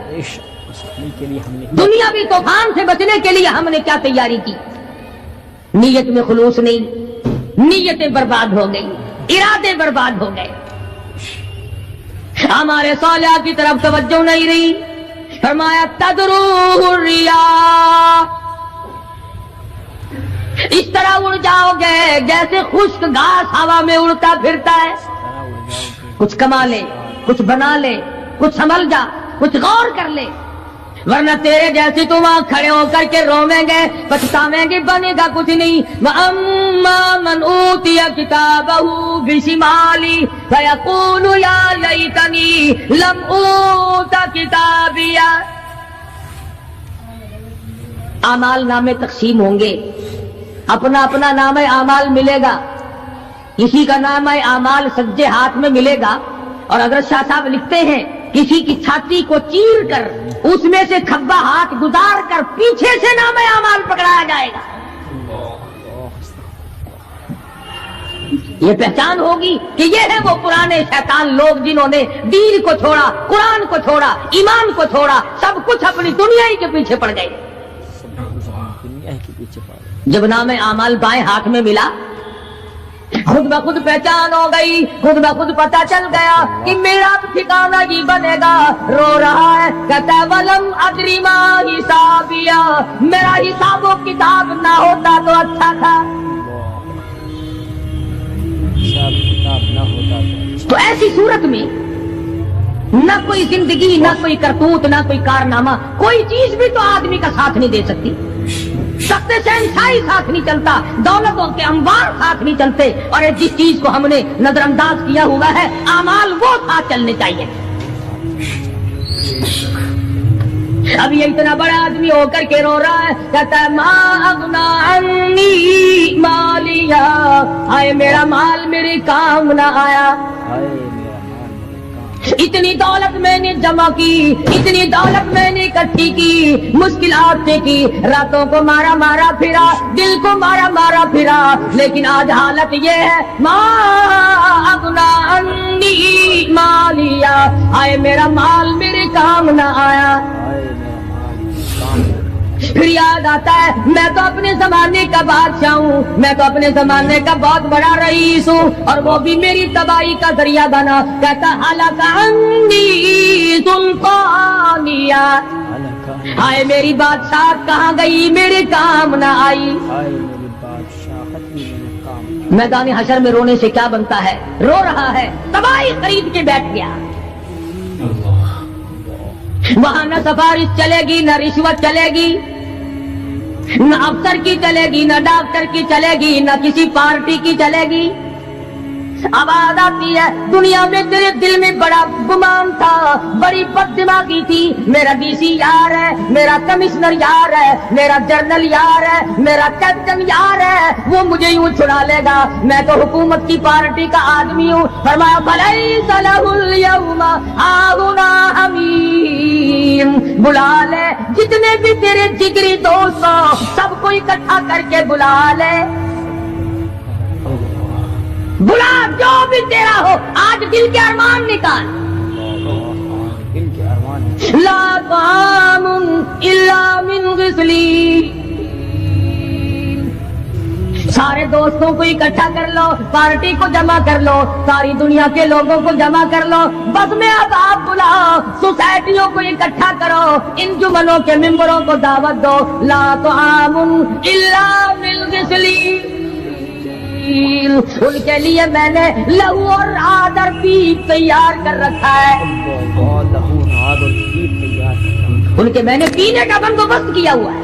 دنیا بھی طوفان سے بچنے کے لیے ہم نے کیا تیاری کی؟ نیت میں خلوص نہیں، نیتیں برباد ہو گئی، ارادے برباد ہو گئے، ہمارے صالحہ کی طرف توجہ نہیں رہی۔ فرمایا تدروہ الرياح، اس طرح اڑ جاؤ گے جیسے خشک گھاس ہوا میں اڑتا پھرتا ہے، کچھ کما لے، کچھ بنا لے، کچھ سنبھل جا، کچھ غور کر لے، ورنہ تیرے جیسے تو وہاں کھڑے ہو کر کے رویں گے، پچھتاویں گے، بنے گا کچھ نہیں۔ وَأَمَّا مَنْ أُوتِيَ كِتَابَهُ بِشِمَالِهِ فَيَقُولُ يَا لَيْتَنِي لَمْ أُوتَ كِتَابِيَهْ۔ اعمال نامے تقسیم ہوں گے، اپنا اپنا نام اعمال ملے گا، کسی کا نام اعمال سجے ہاتھ میں ملے گا، اور اگر شاہ صاحب لکھتے ہیں کسی کی چھاتی کو چیر کر اس میں سے کھبا ہاتھ گزار کر پیچھے سے نام اعمال پکڑایا جائے گا، یہ پہچان ہوگی کہ یہ ہے وہ پرانے شیطان لوگ جنہوں نے دین کو چھوڑا، قرآن کو چھوڑا، ایمان کو چھوڑا، سب کچھ اپنی دنیا ہی کے پیچھے پڑ گئے۔ جب نام اعمال بائیں ہاتھ میں ملا، خود بخود پہچان ہو گئی، خود بخود پتہ چل گیا کہ میرا ٹھکانہ ہی بنے گا۔ رو رہا ہے، کہتا ہے وَلَمْ أَدْرِ مَا حِسَابِيَهْ، میرا حساب و کتاب نہ ہوتا تو اچھا تھا۔ تو ایسی صورت میں نہ کوئی زندگی، نہ کوئی کرتوت، نہ کوئی کارنامہ، کوئی چیز بھی تو آدمی کا ساتھ نہیں دے سکتی، سخت شہنشاہی ساتھ نہیں چلتا، دولتوں کے انبار ساتھ نہیں چلتے، اور جس چیز کو ہم نے نظر انداز کیا ہوا ہے اعمال وہ ساتھ چلنے چاہیے۔ اب یہ اتنا بڑا آدمی ہو کر کے رو رہا ہے، کہتا ہے ما اغنا عنی مالیا، آئے میرا مال میرے کام نہ آیا، اتنی دولت میں نے جمع کی، اتنی دولت میں نے اکٹھی کی، مشکلات سے کی، راتوں کو مارا مارا پھرا، دل کو مارا مارا پھرا، لیکن آج حالت یہ ہے ما اغنا عنی مالیا، آئے میرا مال میرے کام نہ آیا۔ پھر یاد آتا ہے میں تو اپنے زمانے کا بادشاہ ہوں، میں تو اپنے زمانے کا بہت بڑا رئیس ہوں، اور وہ بھی میری تباہی کا ذریعہ بنا۔ کہتا ہلاک عنی سلطانیہ، ہائے میری بادشاہت کہاں گئی، میرے کام نہ آئی۔ ہائے میری بادشاہت بھی میرے کام۔ میدان حشر میں رونے سے کیا بنتا ہے؟ رو رہا ہے، تباہی خرید کے بیٹھ گیا۔ وہاں نہ سفارش چلے گی، نہ رشوت چلے گی، نہ افسر کی چلے گی، نہ ڈاکٹر کی چلے گی، نہ کسی پارٹی کی چلے گی۔ آواز آتی ہے دنیا میں تیرے دل میں بڑا گمان تھا، بڑی بد دماغی تھی، میرا ڈی سی یار ہے، میرا کمشنر یار ہے، میرا جنرل یار ہے، میرا کیپٹن یار ہے، وہ مجھے یوں چھڑا لے گا، میں تو حکومت کی پارٹی کا آدمی ہوں۔ فرمایا فلیس لہ الیوم ہاہنا حمیم، بلا لے جتنے بھی تیرے جگری دوست ہو سب کو اکٹھا کر کے بلا لے، بلا جو بھی تیرا ہو، آج دل کے ارمان نکال۔ دل کے ارمان لا طعام الا من غسلین، سارے دوستوں کو اکٹھا کر لو، پارٹی کو جمع کر لو، ساری دنیا کے لوگوں کو جمع کر لو، بس میں اب آپ بلاؤ، سوسائٹیوں کو اکٹھا کرو، انجمنوں کے ممبروں کو دعوت دو۔ لا طعام الا من غسلین، ان کے لیے میں نے لہو اور آدر پیپ تیار کر رکھا ہے، لہو ناد اور پیپ تیار کرتا ان کے میں نے پینے کا بندوبست کیا ہوا ہے۔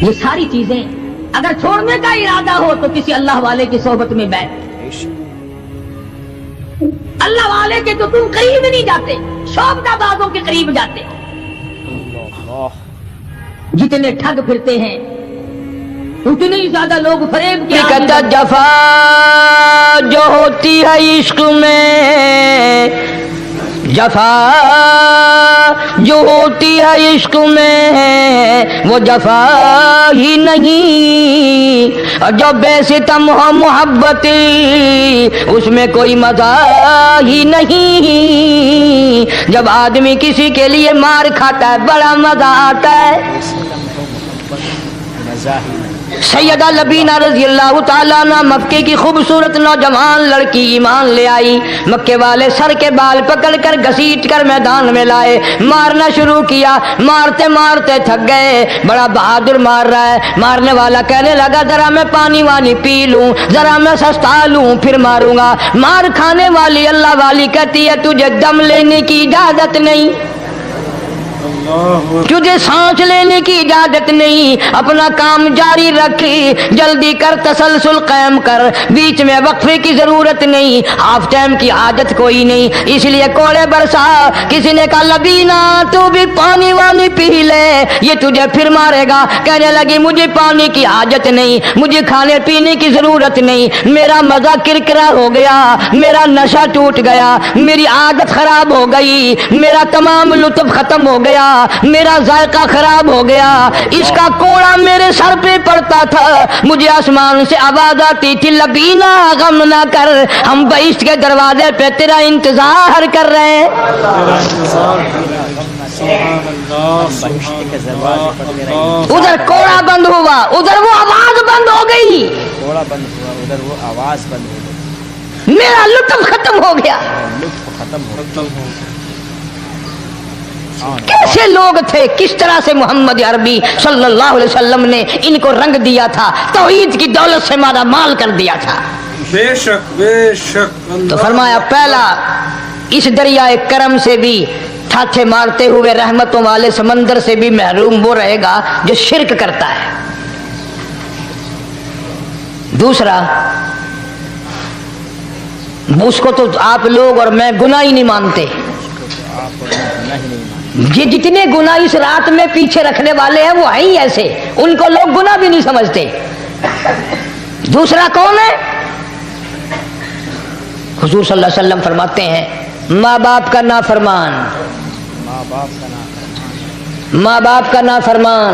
یہ ساری چیزیں اگر چھوڑنے کا ارادہ ہو تو کسی اللہ والے کی صحبت میں بیٹھ، اللہ والے کے تو تم قریب نہیں جاتے، شوقدہ بازوں کے قریب جاتے ہو۔ جتنے ٹھگ پھرتے ہیں اتنے ہی زیادہ لوگ فریب کے جفا جو ہوتی ہے عشق میں، جفا جو ہوتی ہے عشق میں وہ جفا ہی نہیں، اور جو بے ستم ہو محبت اس میں کوئی مزہ ہی نہیں۔ جب آدمی کسی کے لیے مار کھاتا ہے بڑا مزہ آتا ہے۔ سیدہ لبینہ رضی اللہ تعالیٰ عنہ مکے کی خوبصورت نوجوان لڑکی ایمان لے آئی، مکے والے سر کے بال پکڑ کر گھسیٹ کر میدان میں لائے، مارنا شروع کیا، مارتے مارتے تھک گئے، بڑا بہادر مار رہا ہے، مارنے والا کہنے لگا ذرا میں پانی وانی پی لوں، ذرا میں سستا لوں پھر ماروں گا۔ مار کھانے والی اللہ والی کہتی ہے تجھے دم لینے کی اجازت نہیں، تجھے سانس لینے کی اجازت نہیں، اپنا کام جاری رکھ، جلدی کر تسلسل قائم کر، بیچ میں وقفے کی ضرورت نہیں، ہاف ٹائم کی عادت کوئی نہیں، اس لیے کوڑے برسا۔ کسی نے کہا لبینہ تو بھی پانی وانی پی لے، یہ تجھے پھر مارے گا۔ کہنے لگی مجھے پانی کی حاجت نہیں، مجھے کھانے پینے کی ضرورت نہیں، میرا مزہ کرکرا ہو گیا، میرا نشہ ٹوٹ گیا، میری عادت خراب ہو گئی، میرا تمام لطف ختم ہو گیا، میرا ذائقہ خراب ہو گیا، اس کا کوڑا میرے سر پہ پڑتا تھا، مجھے آسمان سے آواز آتی تھی لبینہ غم نہ کر، ہم بہشت کے دروازے پہ تیرا انتظار کر رہے ہیں۔ ادھر کوڑا بند ہوا، ادھر وہ آواز بند ہو گئی، کوڑا بند ہوا، ادھر وہ آواز بند ہو گئی، میرا لطف ختم ہو گیا۔ لطف ختم ہو گیا۔ کیسے لوگ تھے، کس طرح سے محمد عربی صلی اللہ علیہ وسلم نے ان کو رنگ دیا تھا، توحید کی دولت سے مالا مال کر دیا تھا۔ بے شک بے شک۔ تو فرمایا پہلا اس دریائے کرم سے بھی تھاچے مارتے ہوئے رحمتوں والے سمندر سے بھی محروم وہ رہے گا جو شرک کرتا ہے۔ دوسرا اس کو تو آپ لوگ اور میں گناہ ہی نہیں مانتے، یہ جتنے گناہ اس رات میں پیچھے رکھنے والے ہیں وہ ہیں ہی ایسے، ان کو لوگ گناہ بھی نہیں سمجھتے۔ دوسرا کون ہے؟ حضور صلی اللہ علیہ وسلم فرماتے ہیں ماں باپ کا نافرمان، ماں باپ کا نافرمان، ماں باپ کا نافرمان،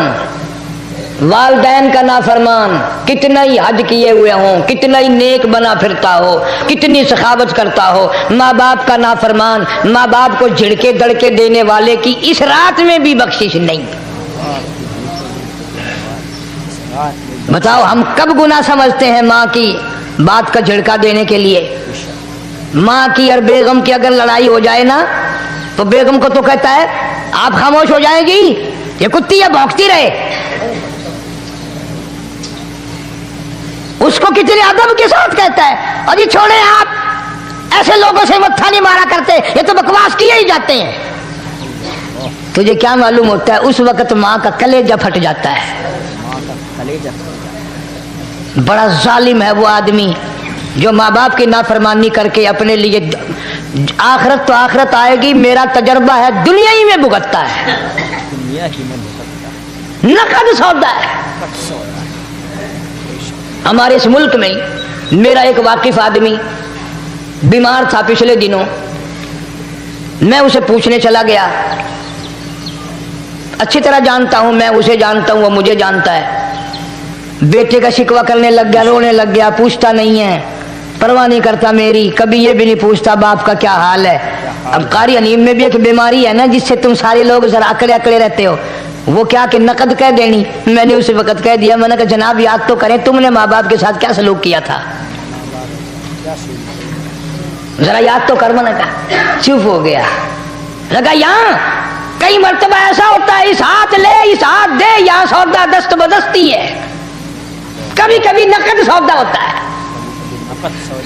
والدین کا نافرمان، کتنا ہی حج کیے ہوئے ہوں، کتنا ہی نیک بنا پھرتا ہو، کتنی سخاوت کرتا ہو، ماں باپ کا نافرمان، ماں باپ کو جھڑکے دڑکے دینے والے کی اس رات میں بھی بخشش نہیں۔ بتاؤ ہم کب گناہ سمجھتے ہیں ماں کی بات کا جھڑکا دینے کے لیے؟ ماں کی اور بیگم کی اگر لڑائی ہو جائے نا تو بیگم کو تو کہتا ہے آپ خاموش ہو جائیں گی، یہ کتی ہے بھونکتی رہے۔ اس کو کتنے ادب کے ساتھ کہتا ہے اور یہ چھوڑے آپ ایسے لوگوں سے متھا نہیں مارا کرتے، یہ تو بکواس کیے ہی جاتے ہیں۔ تجھے کیا معلوم ہوتا ہے اس وقت ماں کا کلیجہ پھٹ جاتا ہے۔ بڑا ظالم ہے وہ آدمی جو ماں باپ کی نافرمانی کر کے اپنے لیے آخرت تو آخرت آئے گی، میرا تجربہ ہے دنیا ہی میں بھگتتا ہے، نقد سودا ہے۔ ہمارے اس ملک میں میرا ایک واقف آدمی بیمار تھا پچھلے دنوں، میں اسے پوچھنے چلا گیا، اچھی طرح جانتا ہوں، میں اسے جانتا ہوں، وہ مجھے جانتا ہے۔ بیٹے کا شکوہ کرنے لگ گیا، رونے لگ گیا، پوچھتا نہیں ہے، پرواہ نہیں کرتا میری، کبھی یہ بھی نہیں پوچھتا باپ کا کیا حال ہے۔ اب قاری انیم میں بھی ایک بیماری ہے نا جس سے تم سارے لوگ ذرا اکڑے اکڑے رہتے ہو، وہ کیا کہ نقد کہہ دینی۔ میں نے اسے وقت کہہ دیا، میں نے کہا جناب یاد تو کریں تم نے ماں باپ کے ساتھ کیا سلوک کیا تھا، ذرا یاد تو کر۔ میں نے کہا چپ ہو گیا، لگا یہاں کئی مرتبہ ایسا ہوتا ہے اس ہاتھ لے اس ہاتھ دے، یہاں سودا دست بدستی ہے، کبھی کبھی نقد سودا ہوتا ہے۔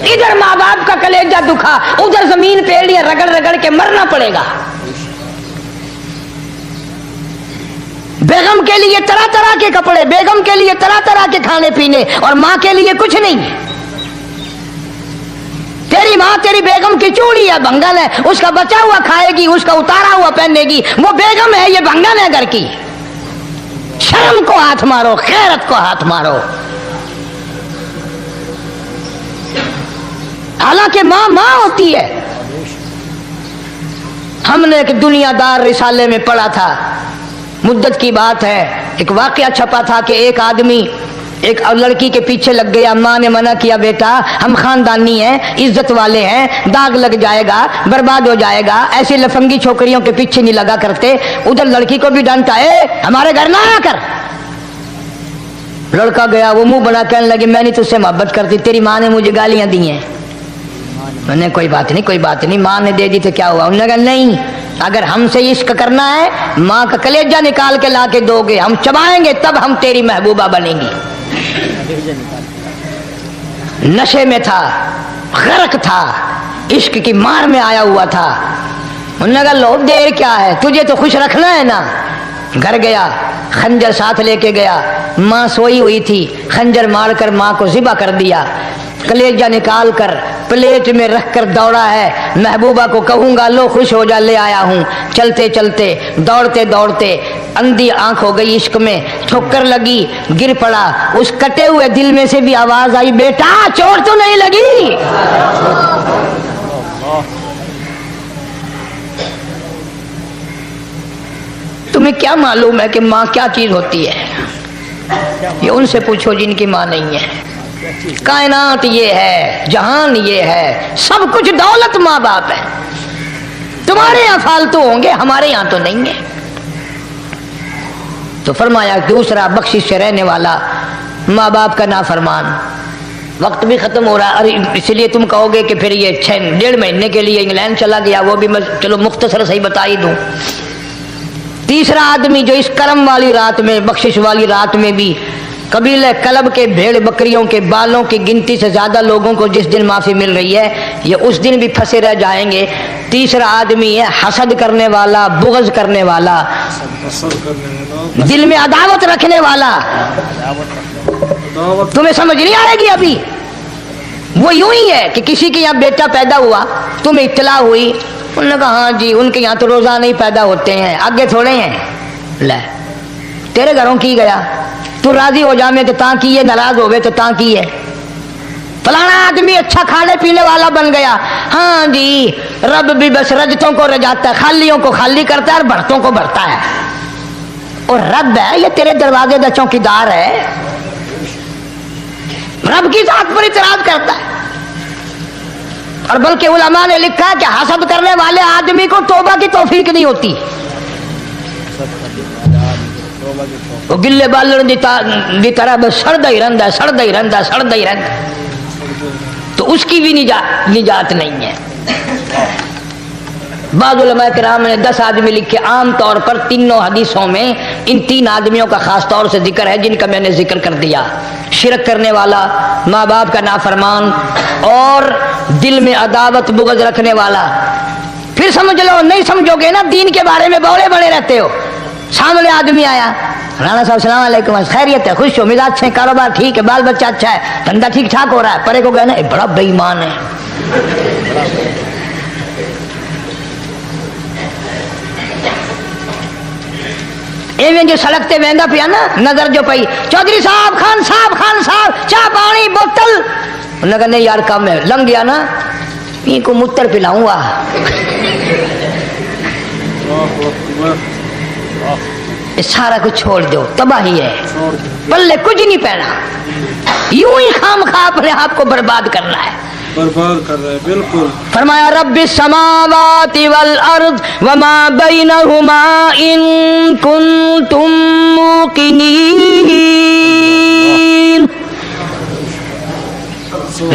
ادھر ماں باپ کا کلیجہ دکھا، ادھر زمین پہ ایڑیاں رگڑ رگڑ کے مرنا پڑے گا۔ بیگم کے لیے طرح طرح کے کپڑے، بیگم کے لیے طرح طرح کے کھانے پینے، اور ماں کے لیے کچھ نہیں۔ تیری ماں تیری بیگم کی چوڑی ہے، بنگل ہے، اس کا بچا ہوا کھائے گی، اس کا اتارا ہوا پہنے گی، وہ بیگم ہے، یہ بنگل ہے گھر کی۔ شرم کو ہاتھ مارو، غیرت کو ہاتھ مارو۔ حالانکہ ماں ماں ہوتی ہے۔ ہم نے ایک دنیا دار رسالے میں پڑھا تھا، مدت کی بات ہے، ایک واقعہ چھپا تھا کہ ایک آدمی ایک لڑکی کے پیچھے لگ گیا، ماں نے منع کیا بیٹا ہم خاندانی ہیں، عزت والے ہیں، داغ لگ جائے گا، برباد ہو جائے گا، ایسی لفنگی چھوکریوں کے پیچھے نہیں لگا کرتے۔ ادھر لڑکی کو بھی ڈانٹا، ہمارے گھر نہ آیا کر۔ لڑکا گیا، وہ منہ بنا کہنے لگے میں نہیں تجھ سے محبت کرتی، تیری ماں نے مجھے گالیاں دی ہیں۔ میں نے کوئی بات نہیں کوئی بات نہیں، ماں نے دے دی تو کیا ہوا؟ انہوں نے کہا نہیں، اگر ہم سے عشق کرنا ہے ماں کا کلیجہ نکال کے لا کے دو گے، ہم چبائیں گے تب ہم تیری محبوبہ بنیں گی۔ نشے میں تھا، غرق تھا، عشق کی مار میں آیا ہوا تھا۔ انہوں نے کہا لو دیر کیا ہے، تجھے تو خوش رکھنا ہے نا۔ گھر گیا، خنجر ساتھ لے کے گیا، ماں سوئی ہوئی تھی، خنجر مار کر ماں کو ذبح کر دیا، کلیجہ نکال کر پلیٹ میں رکھ کر دوڑا ہے، محبوبہ کو کہوں گا لو خوش ہو جا، لے آیا ہوں۔ چلتے چلتے دوڑتے دوڑتے اندھی آنکھ ہو گئی عشق میں، ٹھوکر لگی، گر پڑا، اس کٹے ہوئے دل میں سے بھی آواز آئی بیٹا چوٹ تو نہیں لگی؟ تمہیں کیا معلوم ہے کہ ماں کیا چیز ہوتی ہے؟ یہ ان سے پوچھو جن کی ماں نہیں ہے۔ کائنات یہ ہے، جہان یہ ہے، سب کچھ دولت ماں باپ ہے۔ تمہارے یہاں فالتو ہوں گے، ہمارے یہاں تو نہیں ہے۔ تو فرمایا دوسرا بخشش سے رہنے والا ماں باپ کا نافرمان۔ وقت بھی ختم ہو رہا ہے، اس لیے تم کہو گے کہ پھر یہ 1.5 مہینے کے لیے انگلینڈ چلا گیا، وہ بھی میں چلو مختصر صحیح بتا ہی دوں۔ تیسرا آدمی جو اس کرم والی رات میں، بخشش والی رات میں بھی قبیلہ کلب کے بھیڑ بکریوں کے بالوں کی گنتی سے زیادہ لوگوں کو جس دن معافی مل رہی ہے، یہ اس دن بھی پھنسے رہ جائیں گے۔ تیسرا آدمی ہے حسد کرنے والا، بغض کرنے والا، دل میں عداوت رکھنے والا۔ تمہیں سمجھ نہیں آئے گی ابھی؟ وہ یوں ہی ہے کہ کسی کے یہاں بیٹا پیدا ہوا، تمہیں اطلاع ہوئی، انہوں نے کہا ہاں جی ان کے یہاں تو روزانہ ہی پیدا ہوتے ہیں، آگے تھوڑے ہیں، لے تیرے گھروں کی گیا، تو راضی ہو جا میں تو تاں کی ہے، ناراض ہوئے تو تاں کی ہے۔ فلانا آدمی اچھا کھانے پینے والا بن گیا، ہاں جی رب بھی بس رجتوں کو رجاتا ہے، خالیوں کو خالی کرتا ہے اور بھرتوں کو بھرتا ہے۔ اور رب ہے یہ تیرے دروازے کا چوکیدار ہے، رب کی ذات پر اعتراض کرتا ہے۔ اور بلکہ علماء نے لکھا ہے کہ حسد کرنے والے آدمی کو توبہ کی توفیق نہیں ہوتی، وہ گلے بالن دی طرح بس سڑدا ہی رہندا ہے، تو اس کی بھی نجات نہیں ہے۔ بعض علماء کرام نے 10 آدمی لکھے، عام طور پر تینوں حدیثوں میں ان 3 آدمیوں کا خاص طور سے ذکر ہے جن کا میں نے ذکر کر دیا، شرک کرنے والا، ماں باپ کا نافرمان، اور دل میں عداوت بغض رکھنے والا۔ پھر سمجھ لو، نہیں سمجھو گے نا دین کے بارے میں بولے بڑے رہتے ہو۔ سامنے آدمی آیا، رانا صاحب السلام علیکم، خیریت ہے، خوش ہو، مزاج اچھے، کاروبار ٹھیک ہے، بال بچہ اچھا ہے، دھندا ٹھیک ٹھاک ہو رہا ہے، پرے کو کہنا بڑا بے ایمان ہے۔ ایویں جو سڑک تے ویندا پیا نا، نظر جو پئی، چودھری صاحب، خان صاحب چاہ پانی بوتل، انہوں نے کہا نہیں یار کم ہے، لنگ گیا نا ان کو متر پلاؤں گا۔ سارا کچھ چھوڑ دو، تباہی ہے، پلے کچھ نہیں پہنا، یوں ہی خام خواہ اپنے آپ کو برباد کرنا ہے، برباد کر رہے ہیں بالکل۔ فرمایا رب السماوات والارض وما بینہما ان کنتم موقنین،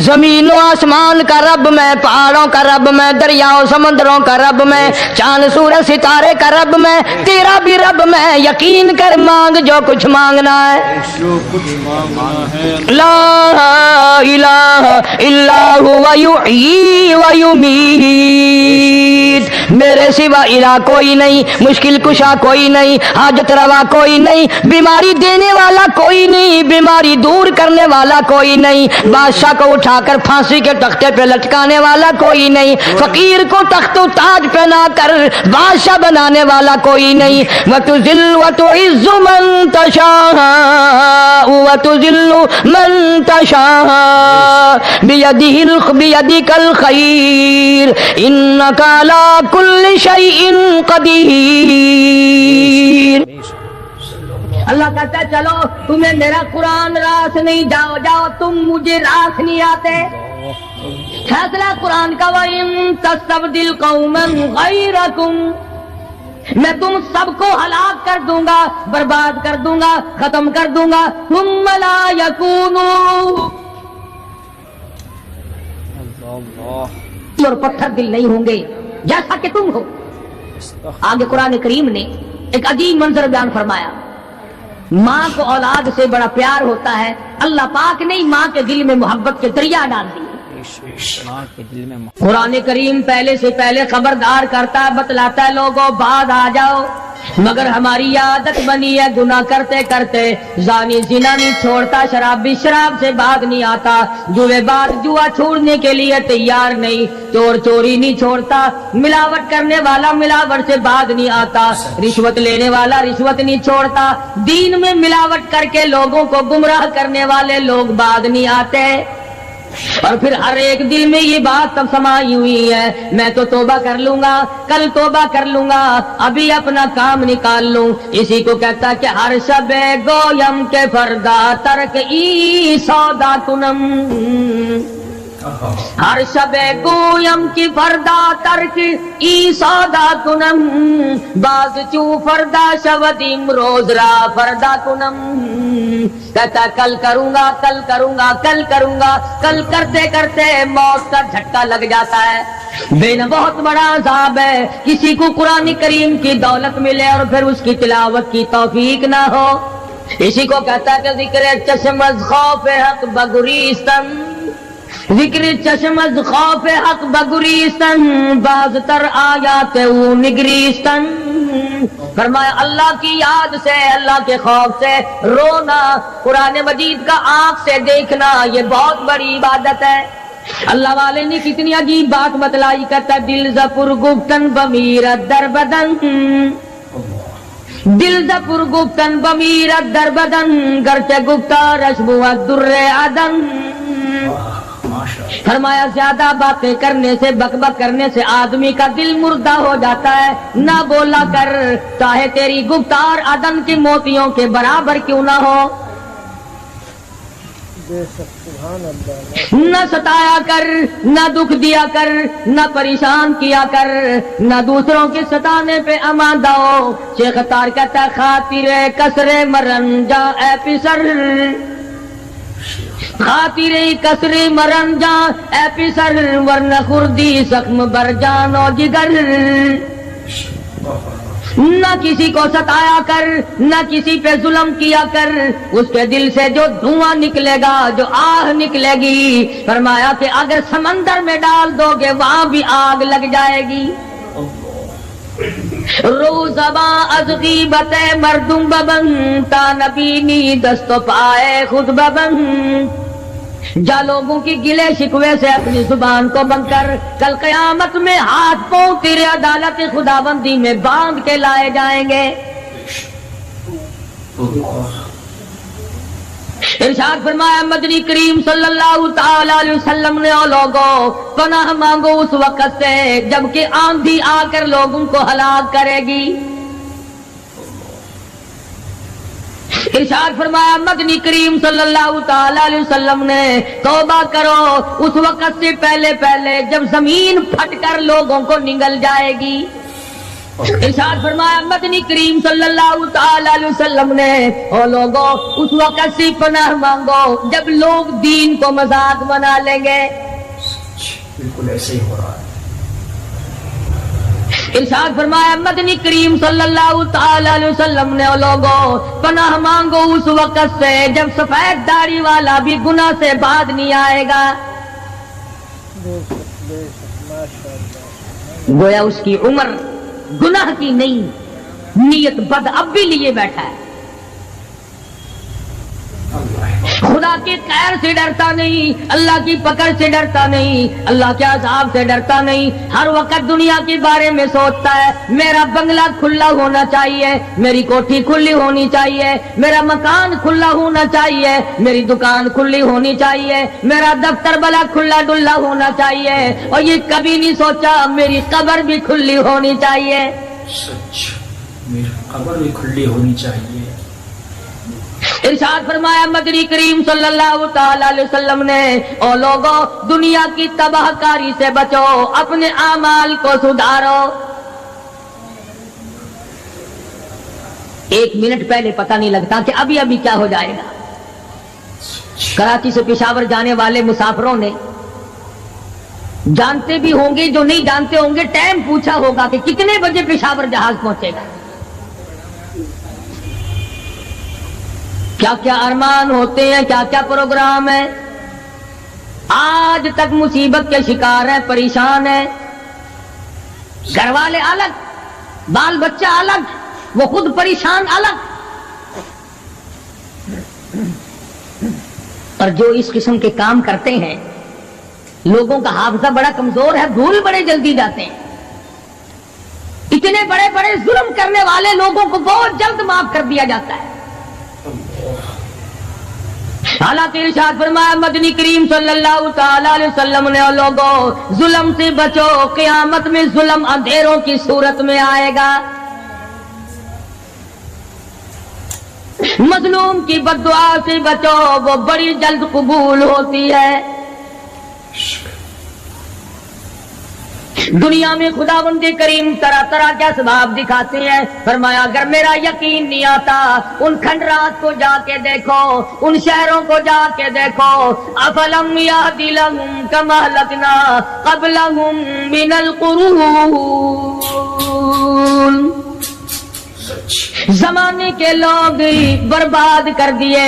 زمین و آسمان کا رب میں، پہاڑوں کا رب میں، دریاؤں سمندروں کا رب میں، چاند سورج ستارے کا رب میں، تیرا بھی رب میں، یقین کر مانگ جو کچھ مانگنا ہے۔ جو کچھ مانگنا ہے لا الہ الا هو یحیی و یمیت، میرے سوا الہ کوئی نہیں، مشکل کشا کوئی نہیں، حاجت روا کوئی نہیں، بیماری دینے والا کوئی نہیں، بیماری دور کرنے والا کوئی نہیں، بادشاہ کو اٹھا کر پھانسی کے تختے پہ لٹکانے والا کوئی نہیں، فقیر کو تخت و تاج پہنا کر بادشاہ بنانے والا کوئی نہیں، وتذل وتعز من تشاء وتذل من تشاء بیدک الخیر انک علی کل شیء قدیر۔ اللہ کہتا ہے چلو تمہیں میرا قرآن راس نہیں، جاؤ جاؤ، تم مجھے راس نہیں آتے۔ فیصلہ قرآن کا وَإِن تَسْتَبْدِلْ قَوْمًا غَيْرَكُمْ، میں تم سب کو ہلاک کر دوں گا، برباد کر دوں گا، ختم کر دوں گا، ثُمَّ لَا يَكُونُوا، اور پتھر دل نہیں ہوں گے جیسا کہ تم ہو۔ آگے قرآن کریم نے ایک عجیب منظر بیان فرمایا، ماں کو اولاد سے بڑا پیار ہوتا ہے، اللہ پاک نے ماں کے دل میں محبت کے دریا ڈال دی۔ قرآن کریم پہلے سے پہلے خبردار کرتا ہے، بتلاتا ہے لوگوں بعد آ جاؤ، مگر ہماری عادت بنی ہے گناہ کرتے کرتے، زانی زنا نہیں چھوڑتا، شرابی شراب سے باغ نہیں آتا، جوے باز جوا چھوڑنے کے لیے تیار نہیں، چور چوری نہیں چھوڑتا، ملاوٹ کرنے والا ملاوٹ سے باغ نہیں آتا، رشوت لینے والا رشوت نہیں چھوڑتا، دین میں ملاوٹ کر کے لوگوں کو گمراہ کرنے والے لوگ باغ نہیں آتے۔ اور پھر ہر ایک دل میں یہ بات تب سمائی ہوئی ہے، میں تو توبہ کر لوں گا، کل توبہ کر لوں گا، ابھی اپنا کام نکال لوں۔ اسی کو کہتا کہ ہر شب گویم کے فردا ترک ای سودا کنم، ہر شب گویم کی فردا ترک ای سودا کنم، باز چو فردا شود امروز را فردا کنم، کہتا کل کروں گا کل کروں گا کل کروں گا، کل کرتے کرتے موت کا جھٹکا لگ جاتا ہے۔ بین بہت بڑا عذاب ہے کسی کو قرآن کریم کی دولت ملے اور پھر اس کی تلاوت کی توفیق نہ ہو۔ اسی کو کہتا ہے کہ ذکر چشم از خوف حق بگریستن، ذکر چشم از خوف حق بگریستن، باز تر آیات او نگریستن، فرمایا اللہ کی یاد سے، اللہ کے خوف سے رونا، قرآن مجید کا آنکھ سے دیکھنا، یہ بہت بڑی عبادت ہے۔ اللہ والے نے کتنی عجیب بات بتلائی، کرتا دل زپر گفتن بمیرت در بدن، دل زپر گفتن بمیرت در بدن، گرچہ گفتارش بود در عدن، فرمایا زیادہ باتیں کرنے سے، بک بک کرنے سے آدمی کا دل مردہ ہو جاتا ہے. نہ بولا کر، چاہے تیری گفتار عدن کے موتیوں کے برابر کیوں نہ ہو. نہ ستایا کر، نہ دکھ دیا کر، نہ پریشان کیا کر، نہ دوسروں کے ستانے پہ آمادہ ہو. شیخ اتار کہتا ہے خاطر کسر مرن جا اے پسر، خاطر کسر مرن جا اے پسر، ورنہ خردی زخم بر جان و جگر. نہ کسی کو ستایا کر، نہ کسی پہ ظلم کیا کر، اس کے دل سے جو دھواں نکلے گا، جو آہ نکلے گی، فرمایا کہ اگر سمندر میں ڈال دو گے وہاں بھی آگ لگ جائے گی. روزباں از غیبت مردم ببن، تا نبینی دست و پائے خود ببن. جا لوگوں کی گلے شکوے سے اپنی زبان کو بند کر، کل قیامت میں ہاتھ پاؤں تیرے عدالت خداوندی میں باندھ کے لائے جائیں گے. ارشاد فرمایا مدنی کریم صلی اللہ تعالی علیہ وسلم نے، او لوگوں پناہ مانگو اس وقت سے جبکہ آندھی آ کر لوگوں کو ہلاک کرے گی. ارشاد فرمایا مدنی کریم صلی اللہ تعالی علیہ وسلم نے، توبہ کرو اس وقت سے پہلے پہلے جب زمین پھٹ کر لوگوں کو نگل جائے گی. ارشاد فرمایا مدنی کریم صلی اللہ تعالی علیہ وسلم نے، او لوگوں اس وقت سے پناہ مانگو جب لوگ دین کو مذاق بنا لیں گے. بالکل ایسے ہی ہو رہا ہے. ارشاد فرمایا مدنی کریم صلی اللہ تعالی علیہ وسلم نے، او لوگوں پناہ مانگو اس وقت سے جب سفید داڑھی والا بھی گناہ سے بعد نہیں آئے گا. گویا اس کی عمر گناہ کی نہیں، نیت بد اب بھی لیے بیٹھا ہے. خدا کی قہر سے ڈرتا نہیں، اللہ کی پکڑ سے ڈرتا نہیں، اللہ کے عذاب سے ڈرتا نہیں. ہر وقت دنیا کے بارے میں سوچتا ہے میرا بنگلہ کھلا ہونا چاہیے، میری کوٹھی کھلی ہونی چاہیے، میرا مکان کھلا ہونا چاہیے، میری دکان کھلی ہونی چاہیے، میرا دفتر بلا کھلا ڈلا ہونا چاہیے. اور یہ کبھی نہیں سوچا میری قبر بھی کھلی ہونی چاہیے. سچ، میری قبر بھی کھلی ہونی چاہیے. ارشاد فرمایا مدنی کریم صلی اللہ تعالی علیہ وسلم نے، او لوگوں دنیا کی تباہ کاری سے بچو، اپنے اعمال کو سدھارو. 1 منٹ پہلے پتہ نہیں لگتا کہ ابھی ابھی کیا ہو جائے گا. کراچی سے پشاور جانے والے مسافروں نے جانتے بھی ہوں گے، جو نہیں جانتے ہوں گے ٹائم پوچھا ہوگا کہ کتنے بجے پشاور جہاز پہنچے گا. کیا کیا ارمان ہوتے ہیں، کیا کیا پروگرام ہے. آج تک مصیبت کے شکار ہیں، پریشان ہیں. گھر والے الگ، بال بچہ الگ، وہ خود پریشان الگ. اور جو اس قسم کے کام کرتے ہیں لوگوں کا حافظہ بڑا کمزور ہے، بھول بڑے جلدی جاتے ہیں. اتنے بڑے بڑے ظلم کرنے والے لوگوں کو بہت جلد معاف کر دیا جاتا ہے. حالانکہ ارشاد فرمایا مدنی کریم صلی اللہ تعالی علیہ وسلم نے، لوگوں ظلم سے بچو، قیامت میں ظلم اندھیروں کی صورت میں آئے گا. مظلوم کی بددعا سے بچو، وہ بڑی جلد قبول ہوتی ہے. دنیا میں خداوند کریم طرح طرح کے اسباب دکھاتے ہیں. فرمایا اگر میرا یقین نہیں آتا ان کھنڈرات کو جا کے دیکھو، ان شہروں کو جا کے دیکھو. افلم یہد لہم کما اہلکنا قبلہم من القرون، زمانے کے لوگ برباد کر دیے،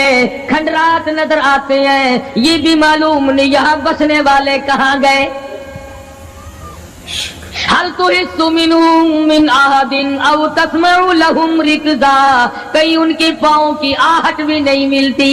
کھنڈرات نظر آتے ہیں، یہ بھی معلوم نہیں یہاں بسنے والے کہاں گئے. حل تحس منہم من احد او تسمع لہم رکزا، کہیں ان کے پاؤں کی آہٹ بھی نہیں ملتی.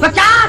50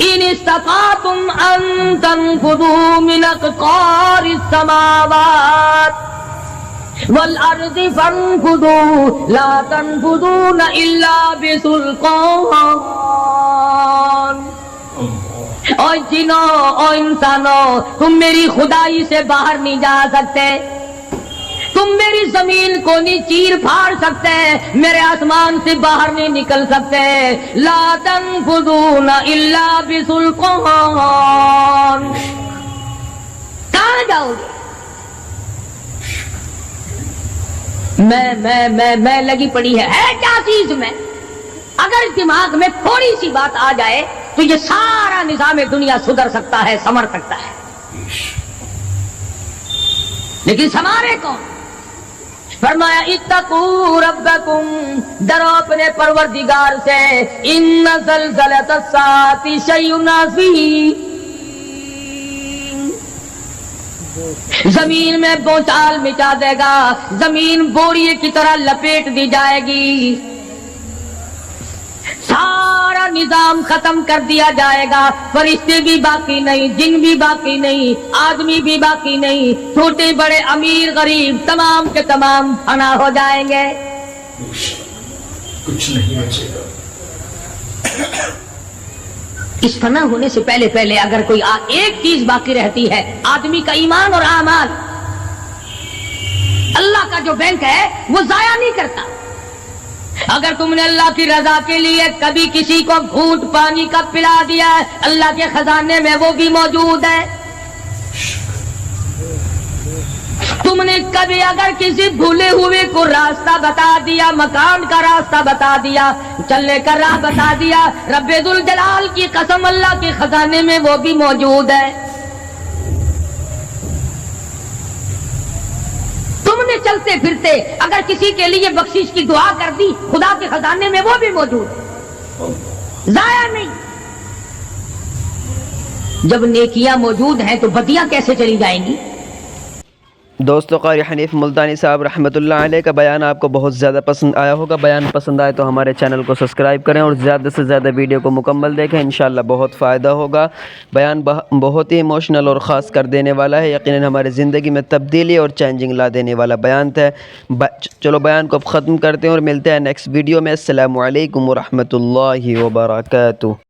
ان استطعتم ان تنفذوا من اقطار السماوات والارض فانفذوا لا تنفذون الا بسلطان۔ اور جنوں اور انسانوں، تم میری خدائی سے باہر نہیں جا سکتے، تم میری زمین کو نہیں چیر پھاڑ سکتے، میرے آسمان سے باہر نہیں نکل سکتے۔ لا تنفذون الا بسلطان۔ کہاں جاؤ گے؟ میں لگی پڑی ہے کیا چیز میں؟ اگر دماغ میں تھوڑی سی بات آ جائے تو یہ سارا نظام دنیا سدھر سکتا ہے، سنور سکتا ہے، لیکن سنوارے کون؟ فرمایا اتقوا ربکم، ڈرو اپنے پروردگار سے، ان زلزلۃ الساعۃ شیء عظیم، زمین میں بوچھال مچا دے گا، زمین بوریے کی طرح لپیٹ دی جائے گی، سارا نظام ختم کر دیا جائے گا، فرشتے بھی باقی نہیں، جن بھی باقی نہیں، آدمی بھی باقی نہیں، چھوٹے بڑے امیر غریب تمام کے تمام فنا ہو جائیں گے، کچھ نہیں بچے گا۔ اس فنا ہونے سے پہلے اگر کوئی ایک چیز باقی رہتی ہے، آدمی کا ایمان اور اعمال، اللہ کا جو بینک ہے وہ ضائع نہیں کرتا۔ اگر تم نے اللہ کی رضا کے لیے کبھی کسی کو گھونٹ پانی کا پلا دیا ہے، اللہ کے خزانے میں وہ بھی موجود ہے۔ تم نے کبھی اگر کسی بھولے ہوئے کو راستہ بتا دیا، مکان کا راستہ بتا دیا، چلنے کا راہ بتا دیا، رب ذوالجلال کی قسم اللہ کے خزانے میں وہ بھی موجود ہے۔ تم نے چلتے پھرتے اگر کسی کے لیے بخشش کی دعا کر دی، خدا کے خزانے میں وہ بھی موجود ہے، ضائع نہیں۔ جب نیکیاں موجود ہیں تو بدیاں کیسے چلی جائیں گی؟ دوستو قاری حنیف ملتانی صاحب رحمۃ اللہ علیہ کا بیان آپ کو بہت زیادہ پسند آیا ہوگا۔ بیان پسند آئے تو ہمارے چینل کو سبسکرائب کریں اور زیادہ سے زیادہ ویڈیو کو مکمل دیکھیں، انشاءاللہ بہت فائدہ ہوگا۔ بیان بہت ہی ایموشنل اور خاص کر دینے والا ہے، یقیناً ہماری زندگی میں تبدیلی اور چینجنگ لا دینے والا بیان تھا۔ چلو بیان کو اب ختم کرتے ہیں اور ملتے ہیں نیکسٹ ویڈیو میں۔ السلام علیکم ورحمۃ اللہ وبرکاتہ۔